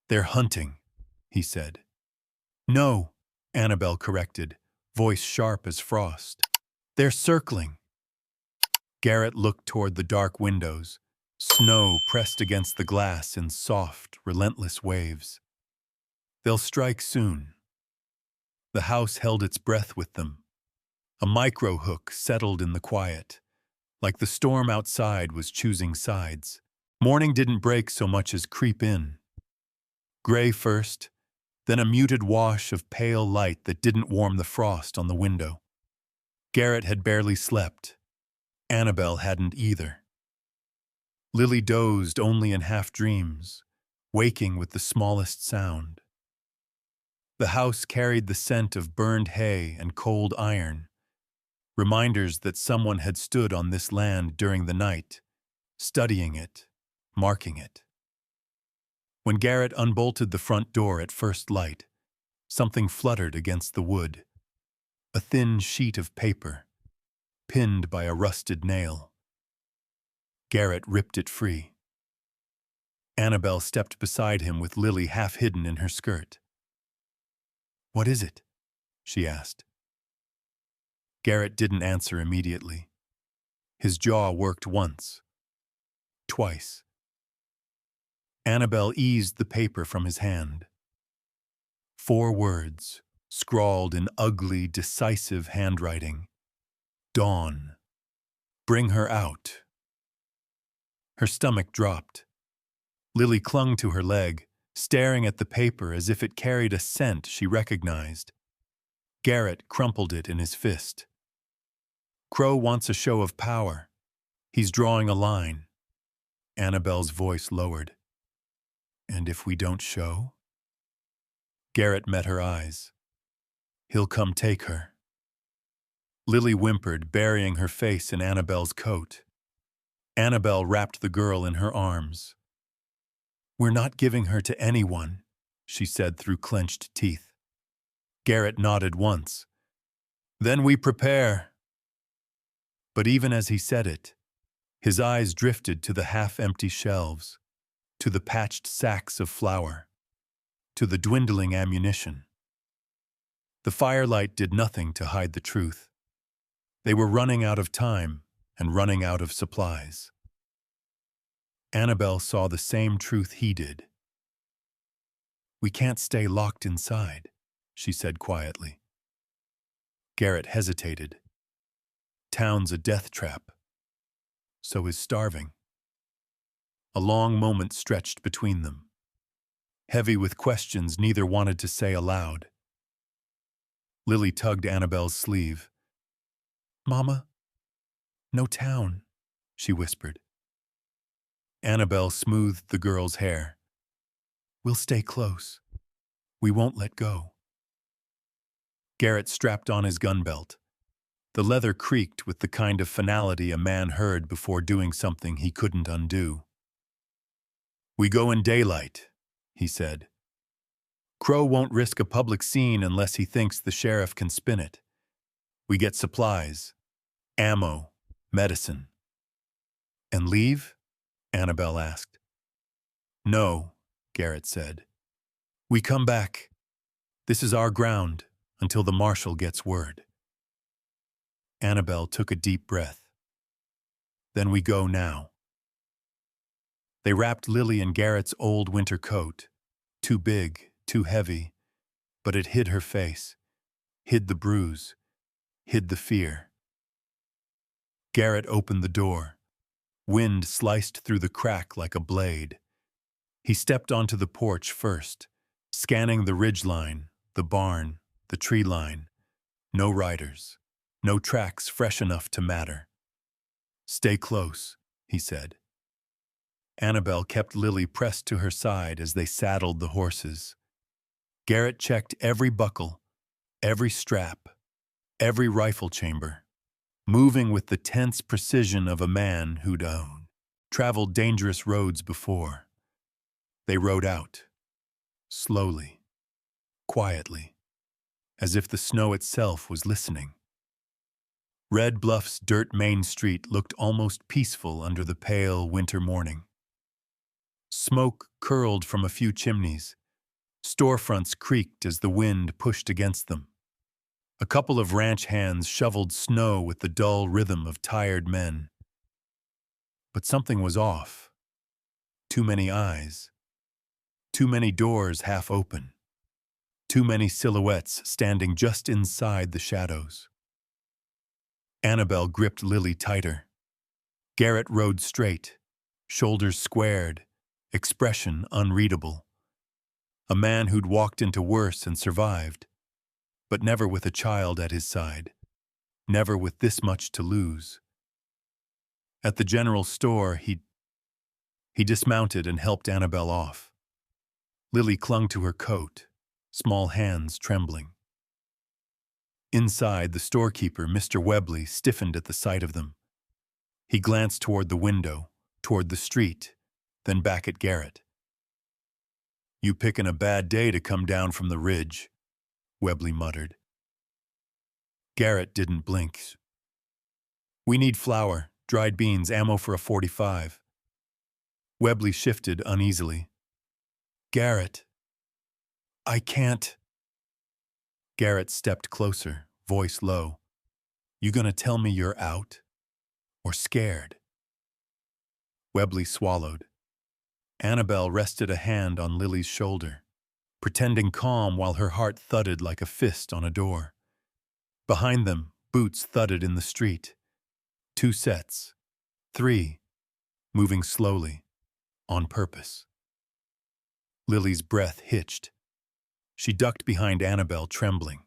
"They're hunting," he said. "No," Annabelle corrected, voice sharp as frost. "They're circling." Garrett looked toward the dark windows. Snow pressed against the glass in soft, relentless waves. "They'll strike soon." The house held its breath with them. A micro hook settled in the quiet, like the storm outside was choosing sides. Morning didn't break so much as creep in. Gray first, then a muted wash of pale light that didn't warm the frost on the window. Garrett had barely slept. Annabelle hadn't either. Lily dozed only in half-dreams, waking with the smallest sound. The house carried the scent of burned hay and cold iron, reminders that someone had stood on this land during the night, studying it, marking it. When Garrett unbolted the front door at first light, something fluttered against the wood. A thin sheet of paper, pinned by a rusted nail. Garrett ripped it free. Annabelle stepped beside him with Lily half hidden in her skirt. "What is it?" she asked. Garrett didn't answer immediately. His jaw worked once, twice. Annabelle eased the paper from his hand. 4 words, scrawled in ugly, decisive handwriting. "Dawn. Bring her out." Her stomach dropped. Lily clung to her leg, staring at the paper as if it carried a scent she recognized. Garrett crumpled it in his fist. "Crow wants a show of power. He's drawing a line." Annabelle's voice lowered. "And if we don't show?" Garrett met her eyes. "He'll come take her." Lily whimpered, burying her face in Annabelle's coat. Annabelle wrapped the girl in her arms. "We're not giving her to anyone," she said through clenched teeth. Garrett nodded once. "Then we prepare." But even as he said it, his eyes drifted to the half-empty shelves, to the patched sacks of flour, to the dwindling ammunition. The firelight did nothing to hide the truth. They were running out of time and running out of supplies. Annabelle saw the same truth he did. "We can't stay locked inside," she said quietly. Garrett hesitated. Town's a death trap. So is starving. A long moment stretched between them, heavy with questions neither wanted to say aloud. Lily tugged Annabelle's sleeve. "Mama, no town," she whispered. Annabelle smoothed the girl's hair. "We'll stay close. We won't let go." Garrett strapped on his gun belt. The leather creaked with the kind of finality a man heard before doing something he couldn't undo. "We go in daylight," he said. "Crow won't risk a public scene unless he thinks the sheriff can spin it. We get supplies, ammo, medicine." "And leave?" Annabelle asked. "No," Garrett said. "We come back. This is our ground until the marshal gets word." Annabelle took a deep breath. "Then we go now." They wrapped Lily in Garrett's old winter coat, too big, too heavy, but it hid her face, hid the bruise, hid the fear. Garrett opened the door. Wind sliced through the crack like a blade. He stepped onto the porch first, scanning the ridgeline, the barn, the tree line. No riders, no tracks fresh enough to matter. "Stay close," he said. Annabelle kept Lily pressed to her side as they saddled the horses. Garrett checked every buckle, every strap, every rifle chamber, moving with the tense precision of a man who'd traveled dangerous roads before. They rode out, slowly, quietly, as if the snow itself was listening. Red Bluff's dirt Main Street looked almost peaceful under the pale winter morning. Smoke curled from a few chimneys. Storefronts creaked as the wind pushed against them. A couple of ranch hands shoveled snow with the dull rhythm of tired men. But something was off. Too many eyes. Too many doors half open. Too many silhouettes standing just inside the shadows. Annabelle gripped Lily tighter. Garrett rode straight, shoulders squared, expression unreadable. A man who'd walked into worse and survived, but never with a child at his side, never with this much to lose. At the general store, he dismounted and helped Annabelle off. Lily clung to her coat, small hands trembling. Inside, the storekeeper, Mr. Webley, stiffened at the sight of them. He glanced toward the window, toward the street, then back at Garrett. "You pickin' a bad day to come down from the ridge," Webley muttered. Garrett didn't blink. "We need flour, dried beans, ammo for a .45. Webley shifted uneasily. "Garrett, I can't." Garrett stepped closer, voice low. "You gonna tell me you're out? Or scared?" Webley swallowed. Annabelle rested a hand on Lily's shoulder, pretending calm while her heart thudded like a fist on a door. Behind them, boots thudded in the street. 2 sets. 3. Moving slowly, on purpose. Lily's breath hitched. She ducked behind Annabelle, trembling.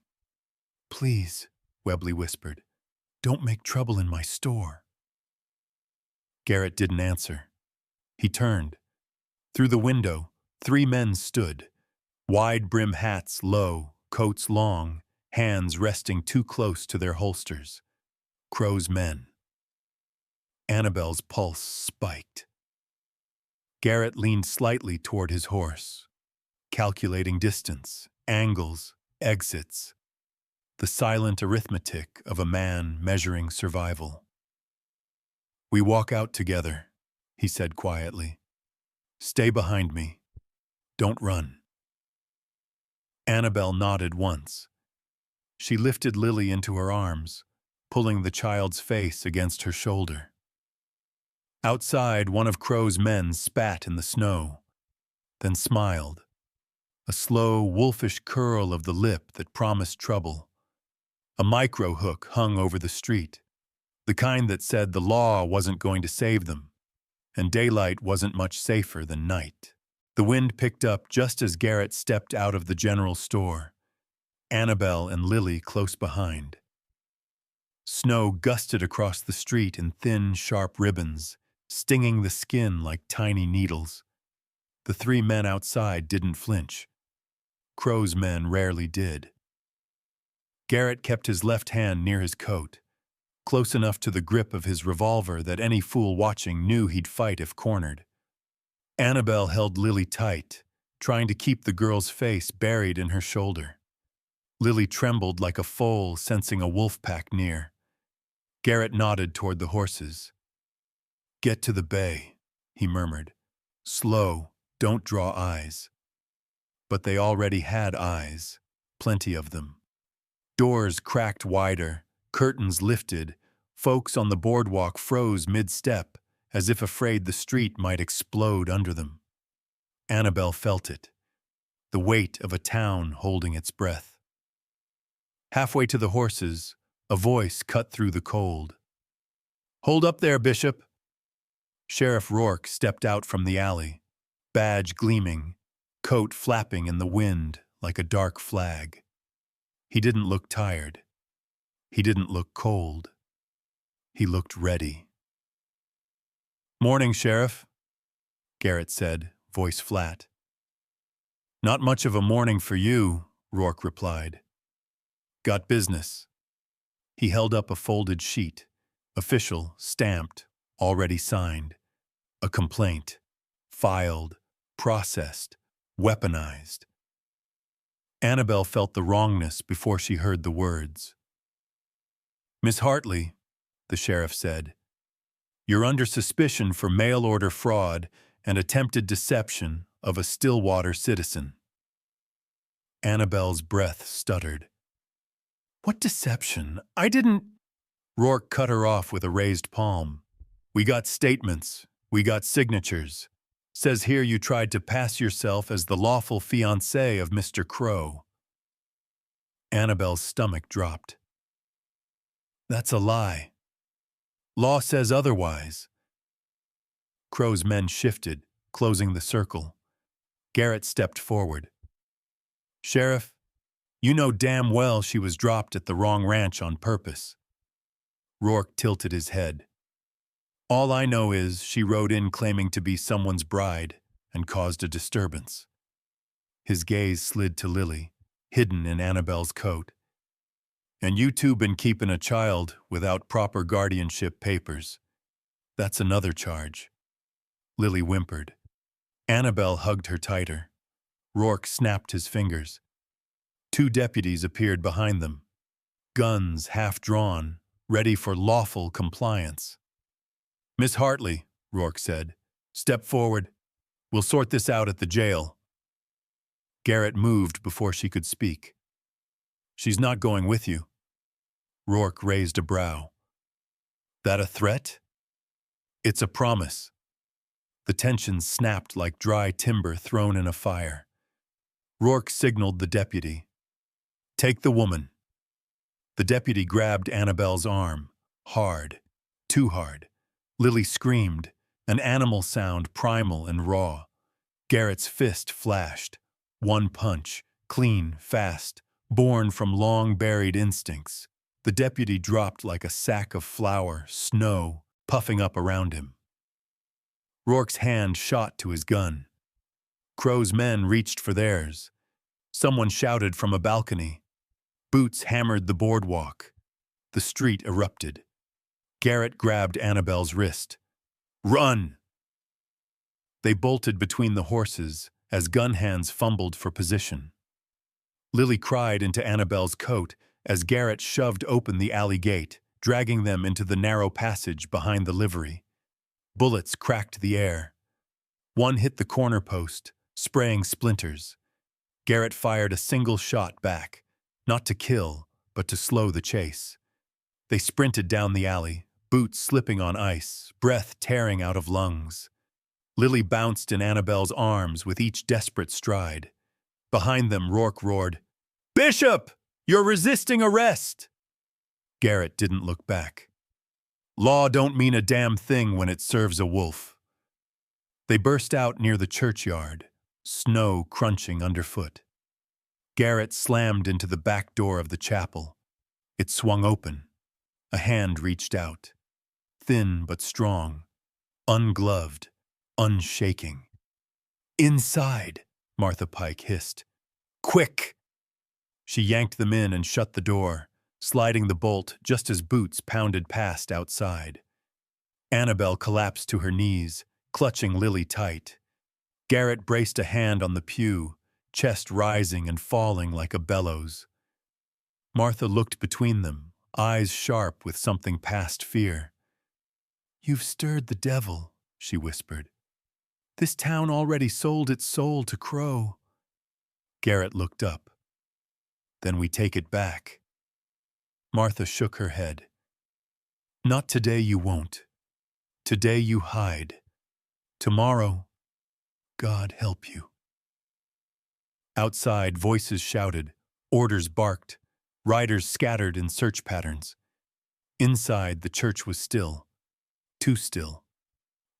"Please," Webley whispered, "don't make trouble in my store." Garrett didn't answer. He turned. Through the window, 3 men stood, wide-brim hats low, coats long, hands resting too close to their holsters. Crow's men. Annabelle's pulse spiked. Garrett leaned slightly toward his horse, calculating distance, angles, exits, the silent arithmetic of a man measuring survival. "We walk out together," he said quietly. "Stay behind me. Don't run." Annabelle nodded once. She lifted Lily into her arms, pulling the child's face against her shoulder. Outside, one of Crow's men spat in the snow, then smiled, a slow, wolfish curl of the lip that promised trouble. A micro hook hung over the street, the kind that said the law wasn't going to save them, and daylight wasn't much safer than night. The wind picked up just as Garrett stepped out of the general store, Annabelle and Lily close behind. Snow gusted across the street in thin, sharp ribbons, stinging the skin like tiny needles. The 3 men outside didn't flinch. Crow's men rarely did. Garrett kept his left hand near his coat, close enough to the grip of his revolver that any fool watching knew he'd fight if cornered. Annabelle held Lily tight, trying to keep the girl's face buried in her shoulder. Lily trembled like a foal sensing a wolf pack near. Garrett nodded toward the horses. "Get to the bay," he murmured. "Slow, don't draw eyes." But they already had eyes, plenty of them. Doors cracked wider, curtains lifted, folks on the boardwalk froze mid-step, as if afraid the street might explode under them. Annabelle felt it, the weight of a town holding its breath. Halfway to the horses, a voice cut through the cold. "Hold up there, Bishop!" Sheriff Rourke stepped out from the alley, badge gleaming, coat flapping in the wind like a dark flag. He didn't look tired. He didn't look cold. He looked ready. "Morning, Sheriff," Garrett said, voice flat. "Not much of a morning for you," Rourke replied. "Got business." He held up a folded sheet, official, stamped, already signed. A complaint, filed, processed, weaponized. Annabelle felt the wrongness before she heard the words. Miss Hartley, the sheriff said, you're under suspicion for mail-order fraud and attempted deception of a Stillwater citizen. Annabelle's breath stuttered. What deception? I didn't… Rourke cut her off with a raised palm. We got statements. We got signatures. Says here you tried to pass yourself as the lawful fiancé of Mr. Crow. Annabelle's stomach dropped. That's a lie. Law says otherwise. Crow's men shifted, closing the circle. Garrett stepped forward. Sheriff, you know damn well she was dropped at the wrong ranch on purpose. Rourke tilted his head. All I know is she rode in claiming to be someone's bride and caused a disturbance. His gaze slid to Lily, hidden in Annabelle's coat. And you two been keeping a child without proper guardianship papers. That's another charge. Lily whimpered. Annabelle hugged her tighter. Rourke snapped his fingers. 2 deputies appeared behind them, guns half drawn, ready for lawful compliance. Miss Hartley, Rourke said, step forward. We'll sort this out at the jail. Garrett moved before she could speak. She's not going with you. Rourke raised a brow. That a threat? It's a promise. The tension snapped like dry timber thrown in a fire. Rourke signaled the deputy. Take the woman. The deputy grabbed Annabelle's arm, hard, too hard. Lily screamed, an animal sound primal and raw. Garrett's fist flashed. One punch, clean, fast, born from long-buried instincts. The deputy dropped like a sack of flour, snow, puffing up around him. Rourke's hand shot to his gun. Crow's men reached for theirs. Someone shouted from a balcony. Boots hammered the boardwalk. The street erupted. Garrett grabbed Annabelle's wrist. Run! They bolted between the horses as gun hands fumbled for position. Lily cried into Annabelle's coat as Garrett shoved open the alley gate, dragging them into the narrow passage behind the livery. Bullets cracked the air. One hit the corner post, spraying splinters. Garrett fired a single shot back, not to kill, but to slow the chase. They sprinted down the alley, boots slipping on ice, breath tearing out of lungs. Lily bounced in Annabelle's arms with each desperate stride. Behind them, Rourke roared, Bishop! You're resisting arrest! Garrett didn't look back. Law don't mean a damn thing when it serves a wolf. They burst out near the churchyard, snow crunching underfoot. Garrett slammed into the back door of the chapel. It swung open. A hand reached out. Thin but strong. Ungloved. Unshaking. Inside, Martha Pike hissed. Quick! She yanked them in and shut the door, sliding the bolt just as Boots pounded past outside. Annabelle collapsed to her knees, clutching Lily tight. Garrett braced a hand on the pew, chest rising and falling like a bellows. Martha looked between them, eyes sharp with something past fear. You've stirred the devil, she whispered. This town already sold its soul to Crow. Garrett looked up. Then we take it back. Martha shook her head. Not today you won't. Today you hide. Tomorrow, God help you. Outside, voices shouted, orders barked, riders scattered in search patterns. Inside, the church was still. Too still.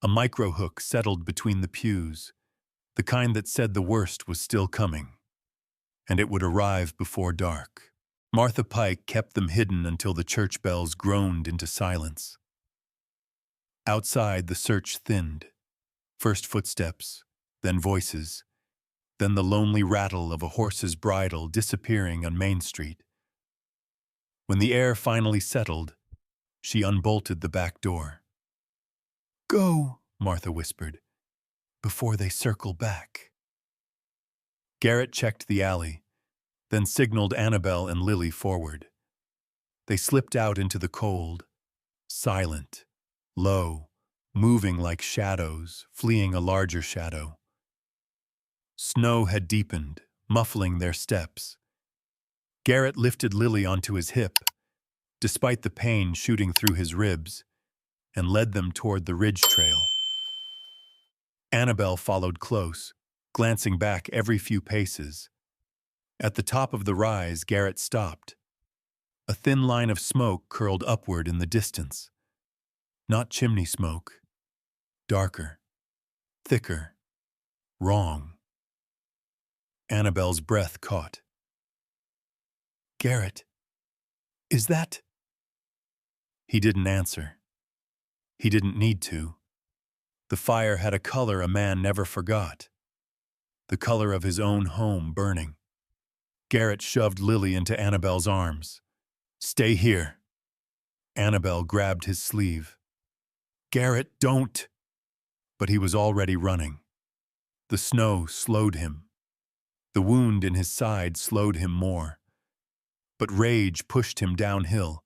A micro-hook settled between the pews, the kind that said the worst was still coming. And it would arrive before dark. Martha Pike kept them hidden until the church bells groaned into silence. Outside, the search thinned. First footsteps, then voices, then the lonely rattle of a horse's bridle disappearing on Main Street. When the air finally settled, she unbolted the back door. Go, Martha whispered, before they circle back. Garrett checked the alley, then signaled Annabelle and Lily forward. They slipped out into the cold, silent, low, moving like shadows, fleeing a larger shadow. Snow had deepened, muffling their steps. Garrett lifted Lily onto his hip, despite the pain shooting through his ribs, and led them toward the ridge trail. Annabelle followed close, glancing back every few paces. At the top of the rise, Garrett stopped. A thin line of smoke curled upward in the distance. Not chimney smoke. Darker. Thicker. Wrong. Annabelle's breath caught. "Garrett, is that—" He didn't answer. He didn't need to. The fire had a color a man never forgot. The color of his own home burning. Garrett shoved Lily into Annabelle's arms. "Stay here." Annabelle grabbed his sleeve. "Garrett, don't!" But he was already running. The snow slowed him. The wound in his side slowed him more. But rage pushed him downhill,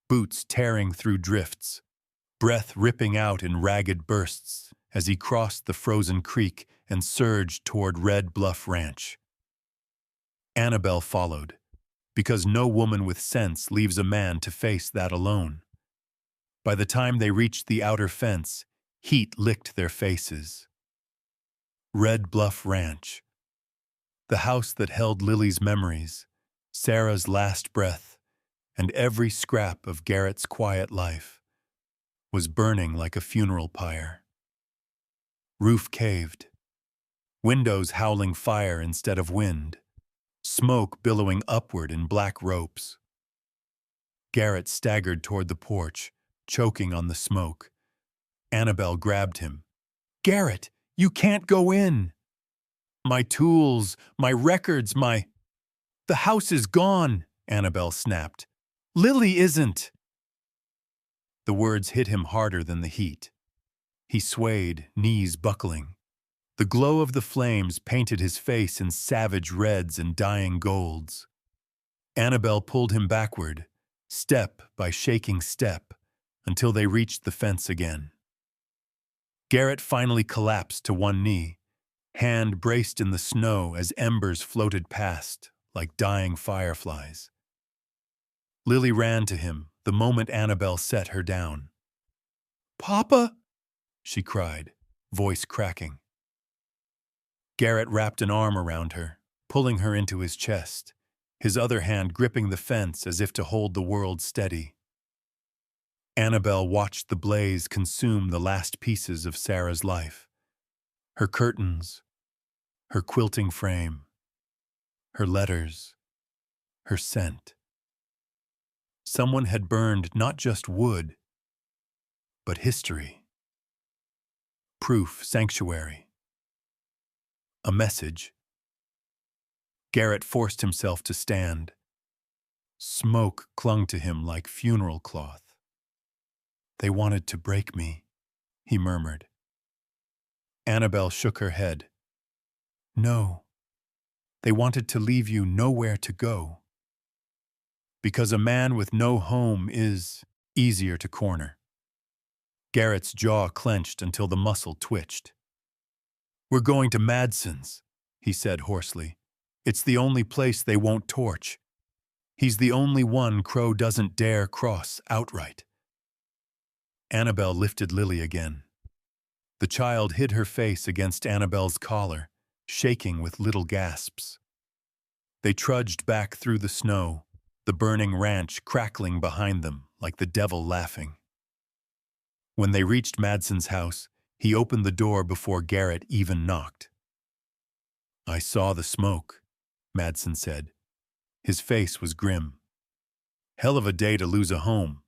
boots tearing through drifts, breath ripping out in ragged bursts as he crossed the frozen creek and surged toward Red Bluff Ranch. Annabelle followed, because no woman with sense leaves a man to face that alone. By the time they reached the outer fence, heat licked their faces. Red Bluff Ranch. The house that held Lily's memories, Sarah's last breath, and every scrap of Garrett's quiet life, was burning like a funeral pyre. Roof caved. Windows howling fire instead of wind. Smoke billowing upward in black ropes. Garrett staggered toward the porch, choking on the smoke. Annabelle grabbed him. "Garrett, you can't go in!" "My tools, my records, my—" "The house is gone," Annabelle snapped. "Lily isn't." The words hit him harder than the heat. He swayed, knees buckling. The glow of the flames painted his face in savage reds and dying golds. Annabelle pulled him backward, step by shaking step, until they reached the fence again. Garrett finally collapsed to one knee, hand braced in the snow as embers floated past, like dying fireflies. Lily ran to him the moment Annabelle set her down. "Papa!" she cried, voice cracking. Garrett wrapped an arm around her, pulling her into his chest, his other hand gripping the fence as if to hold the world steady. Annabelle watched the blaze consume the last pieces of Sarah's life. Her curtains, her quilting frame, her letters, her scent. Someone had burned not just wood, but history. Proof, sanctuary. A message. Garrett forced himself to stand. Smoke clung to him like funeral cloth. "They wanted to break me," he murmured. Annabelle shook her head. "No. They wanted to leave you nowhere to go. Because a man with no home is easier to corner." Garrett's jaw clenched until the muscle twitched. "We're going to Madson's," he said hoarsely. "It's the only place they won't torch. He's the only one Crow doesn't dare cross outright." Annabelle lifted Lily again. The child hid her face against Annabelle's collar, shaking with little gasps. They trudged back through the snow, the burning ranch crackling behind them like the devil laughing. When they reached Madson's house, he opened the door before Garrett even knocked. "I saw the smoke," Madsen said. His face was grim. "Hell of a day to lose a home."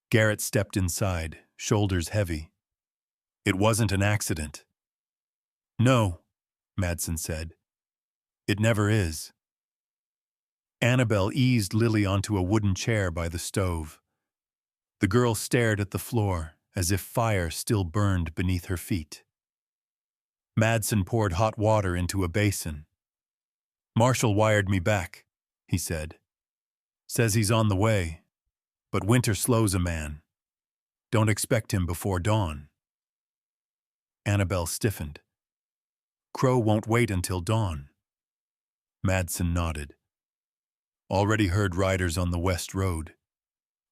Garrett stepped inside, shoulders heavy. "It wasn't an accident." "No," Madsen said. "It never is." Annabelle eased Lily onto a wooden chair by the stove. The girl stared at the floor as if fire still burned beneath her feet. Madsen poured hot water into a basin. "Marshall wired me back," he said. Says he's on the way, but winter slows a man. Don't expect him before dawn. Annabelle stiffened. Crow won't wait until dawn. Madsen nodded. Already heard riders on the West Road.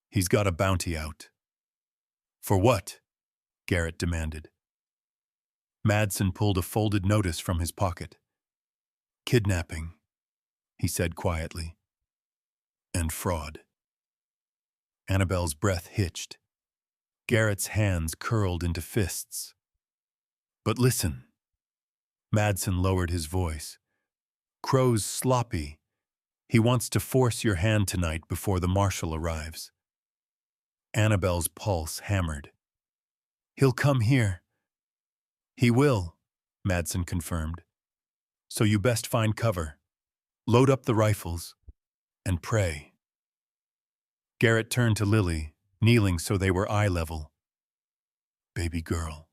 He's got a bounty out. For what? Garrett demanded. Madsen pulled a folded notice from his pocket. Kidnapping, he said quietly. And fraud. Annabelle's breath hitched. Garrett's hands curled into fists. But listen. Madsen lowered his voice. Crow's sloppy. He wants to force your hand tonight before the marshal arrives. Annabelle's pulse hammered. He'll come here. He will, Madsen confirmed. So you best find cover. Load up the rifles. And pray. Garrett turned to Lily, kneeling so they were eye level. Baby girl,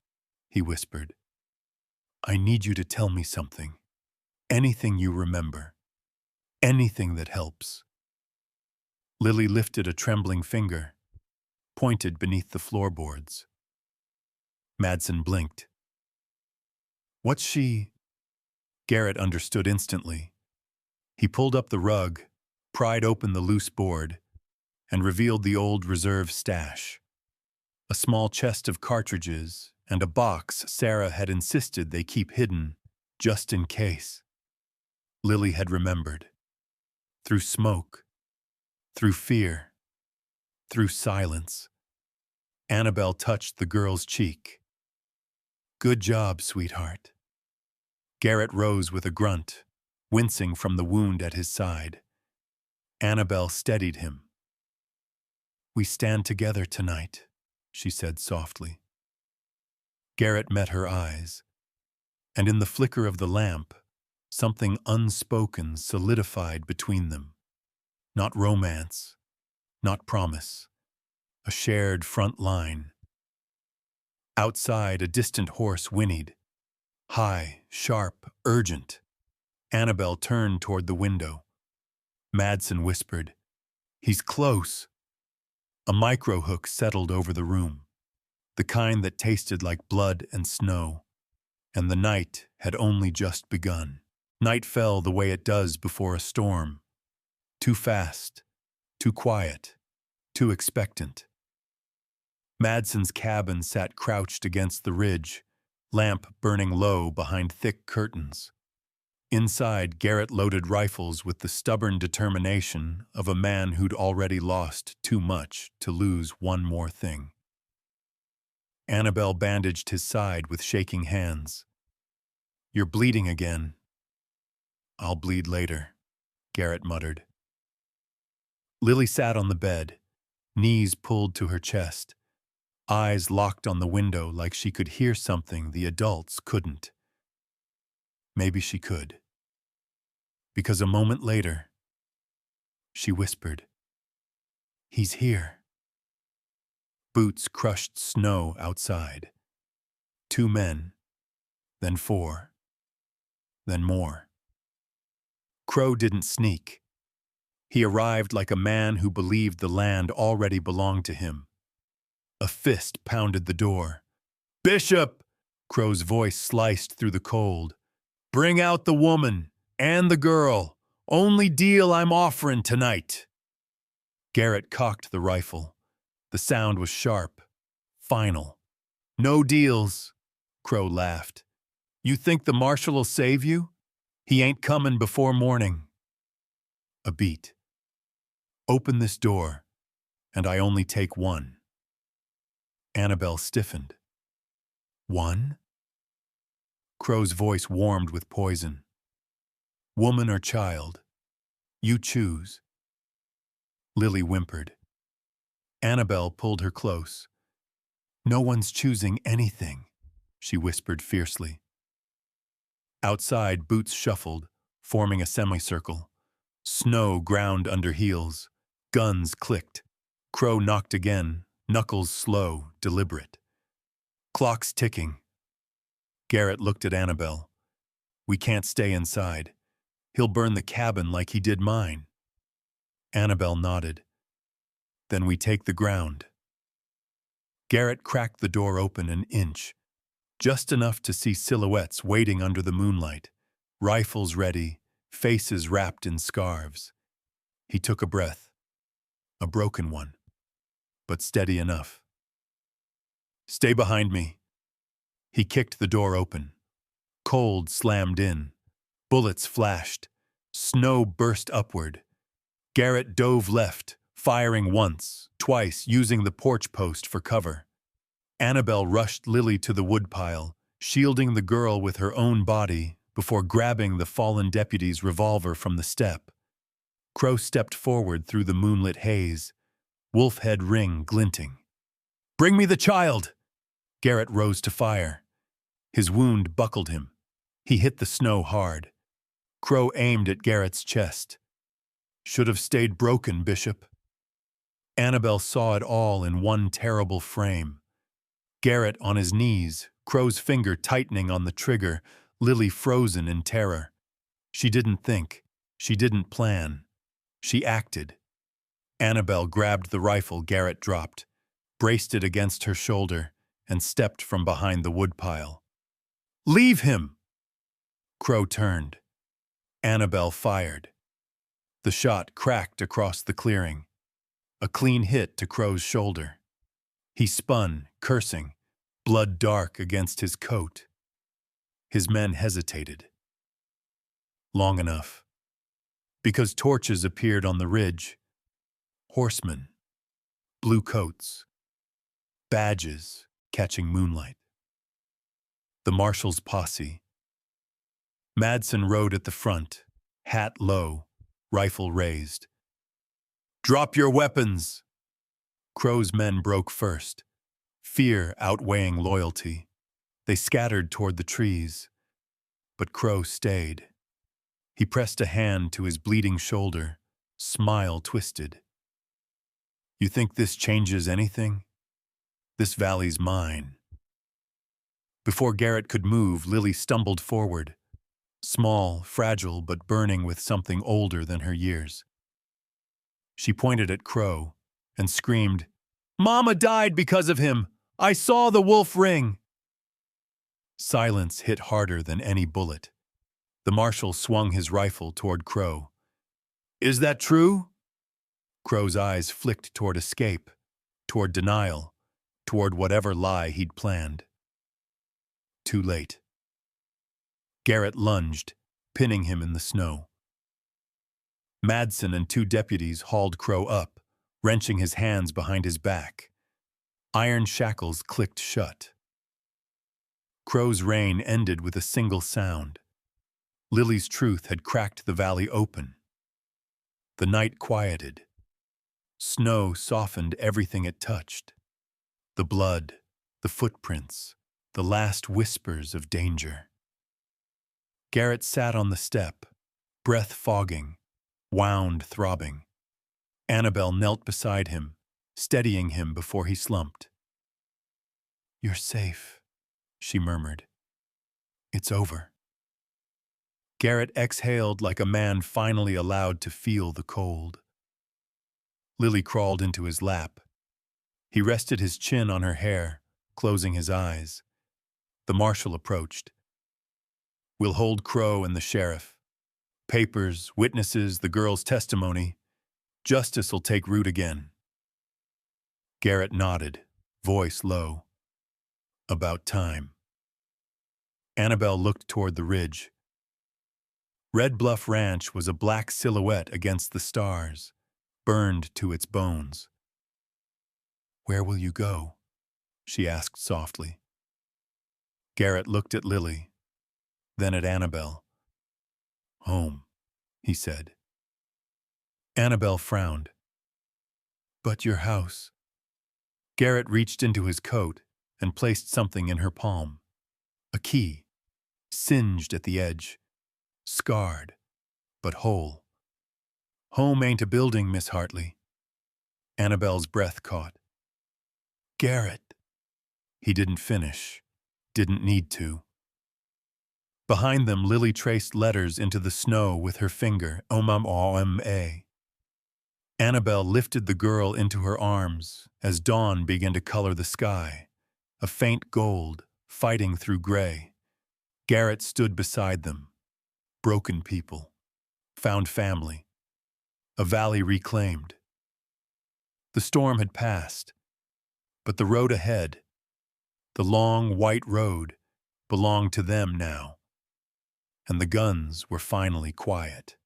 he whispered. I need you to tell me something. Anything you remember. Anything that helps. Lily lifted a trembling finger, pointed beneath the floorboards. Madsen blinked. What's she? Garrett understood instantly. He pulled up the rug, pried open the loose board, and revealed the old reserve stash. A small chest of cartridges and a box Sarah had insisted they keep hidden, just in case. Lily had remembered. Through smoke, through fear, through silence. Annabelle touched the girl's cheek. Good job, sweetheart. Garrett rose with a grunt, wincing from the wound at his side. Annabelle steadied him. We stand together tonight, she said softly. Garrett met her eyes, and in the flicker of the lamp, something unspoken solidified between them. Not romance, not promise, a shared front line. Outside, a distant horse whinnied. High, sharp, urgent. Annabelle turned toward the window. Madsen whispered, He's close. A micro-hook settled over the room, the kind that tasted like blood and snow. And the night had only just begun. Night fell the way it does before a storm. Too fast, too quiet, too expectant. Madsen's cabin sat crouched against the ridge, lamp burning low behind thick curtains. Inside, Garrett loaded rifles with the stubborn determination of a man who'd already lost too much to lose one more thing. Annabelle bandaged his side with shaking hands. You're bleeding again. I'll bleed later, Garrett muttered. Lily sat on the bed, knees pulled to her chest, eyes locked on the window like she could hear something the adults couldn't. Maybe she could. Because a moment later, she whispered, He's here. Boots crushed snow outside. 2 men, then 4, then more. Crow didn't sneak. He arrived like a man who believed the land already belonged to him. A fist pounded the door. Bishop! Crow's voice sliced through the cold. Bring out the woman and the girl. Only deal I'm offering tonight. Garrett cocked the rifle. The sound was sharp, final. No deals, Crow laughed. You think the marshal'll save you? He ain't coming before morning. A beat. Open this door, and I only take one. Annabelle stiffened. 1? Crow's voice warmed with poison. Woman or child? You choose. Lily whimpered. Annabelle pulled her close. No one's choosing anything, she whispered fiercely. Outside, boots shuffled, forming a semicircle. Snow ground under heels. Guns clicked. Crow knocked again, knuckles slow, deliberate. Clock's ticking. Garrett looked at Annabelle. We can't stay inside. He'll burn the cabin like he did mine. Annabelle nodded. Then we take the ground. Garrett cracked the door open an inch, just enough to see silhouettes waiting under the moonlight, rifles ready, faces wrapped in scarves. He took a breath, a broken one, but steady enough. Stay behind me. He kicked the door open. Cold slammed in. Bullets flashed. Snow burst upward. Garrett dove left, firing once, twice, using the porch post for cover. Annabelle rushed Lily to the woodpile, shielding the girl with her own body before grabbing the fallen deputy's revolver from the step. Crow stepped forward through the moonlit haze, wolf head ring glinting. Bring me the child! Garrett rose to fire. His wound buckled him. He hit the snow hard. Crow aimed at Garrett's chest. Should have stayed broken, Bishop. Annabelle saw it all in one terrible frame. Garrett on his knees, Crow's finger tightening on the trigger, Lily frozen in terror. She didn't think. She didn't plan. She acted. Annabelle grabbed the rifle Garrett dropped, braced it against her shoulder, and stepped from behind the woodpile. Leave him! Crow turned. Annabelle fired. The shot cracked across the clearing. A clean hit to Crow's shoulder. He spun, cursing, blood dark against his coat. His men hesitated. Long enough. Because torches appeared on the ridge. Horsemen. Blue coats. Badges catching moonlight. The marshal's posse. Madsen rode at the front, hat low, rifle raised. Drop your weapons! Crow's men broke first, fear outweighing loyalty. They scattered toward the trees, but Crow stayed. He pressed a hand to his bleeding shoulder, smile twisted. You think this changes anything? This valley's mine. Before Garrett could move, Lily stumbled forward, small, fragile, but burning with something older than her years. She pointed at Crow and screamed, Mama died because of him! I saw the wolf ring! Silence hit harder than any bullet. The marshal swung his rifle toward Crow. Is that true? Crow's eyes flicked toward escape, toward denial, toward whatever lie he'd planned. Too late. Garrett lunged, pinning him in the snow. Madsen and two deputies hauled Crow up, wrenching his hands behind his back. Iron shackles clicked shut. Crow's reign ended with a single sound. Lily's truth had cracked the valley open. The night quieted. Snow softened everything it touched. The blood, the footprints, the last whispers of danger. Garrett sat on the step, breath fogging, wound throbbing. Annabelle knelt beside him, steadying him before he slumped. You're safe, she murmured. It's over. Garrett exhaled like a man finally allowed to feel the cold. Lily crawled into his lap. He rested his chin on her hair, closing his eyes. The marshal approached. We'll hold Crow and the sheriff. Papers, witnesses, the girl's testimony. Justice'll take root again. Garrett nodded, voice low. About time. Annabelle looked toward the ridge. Red Bluff Ranch was a black silhouette against the stars, burned to its bones. Where will you go? She asked softly. Garrett looked at Lily, then at Annabelle. Home, he said. Annabelle frowned. But your house. Garrett reached into his coat and placed something in her palm. A key, singed at the edge, scarred, but whole. Home ain't a building, Miss Hartley. Annabelle's breath caught. Garrett. He didn't finish, didn't need to. Behind them, Lily traced letters into the snow with her finger, O-M-A. Annabelle lifted the girl into her arms as dawn began to color the sky, a faint gold fighting through gray. Garrett stood beside them. Broken people, found family, a valley reclaimed. The storm had passed, but the road ahead, the long white road, belonged to them now, and the guns were finally quiet.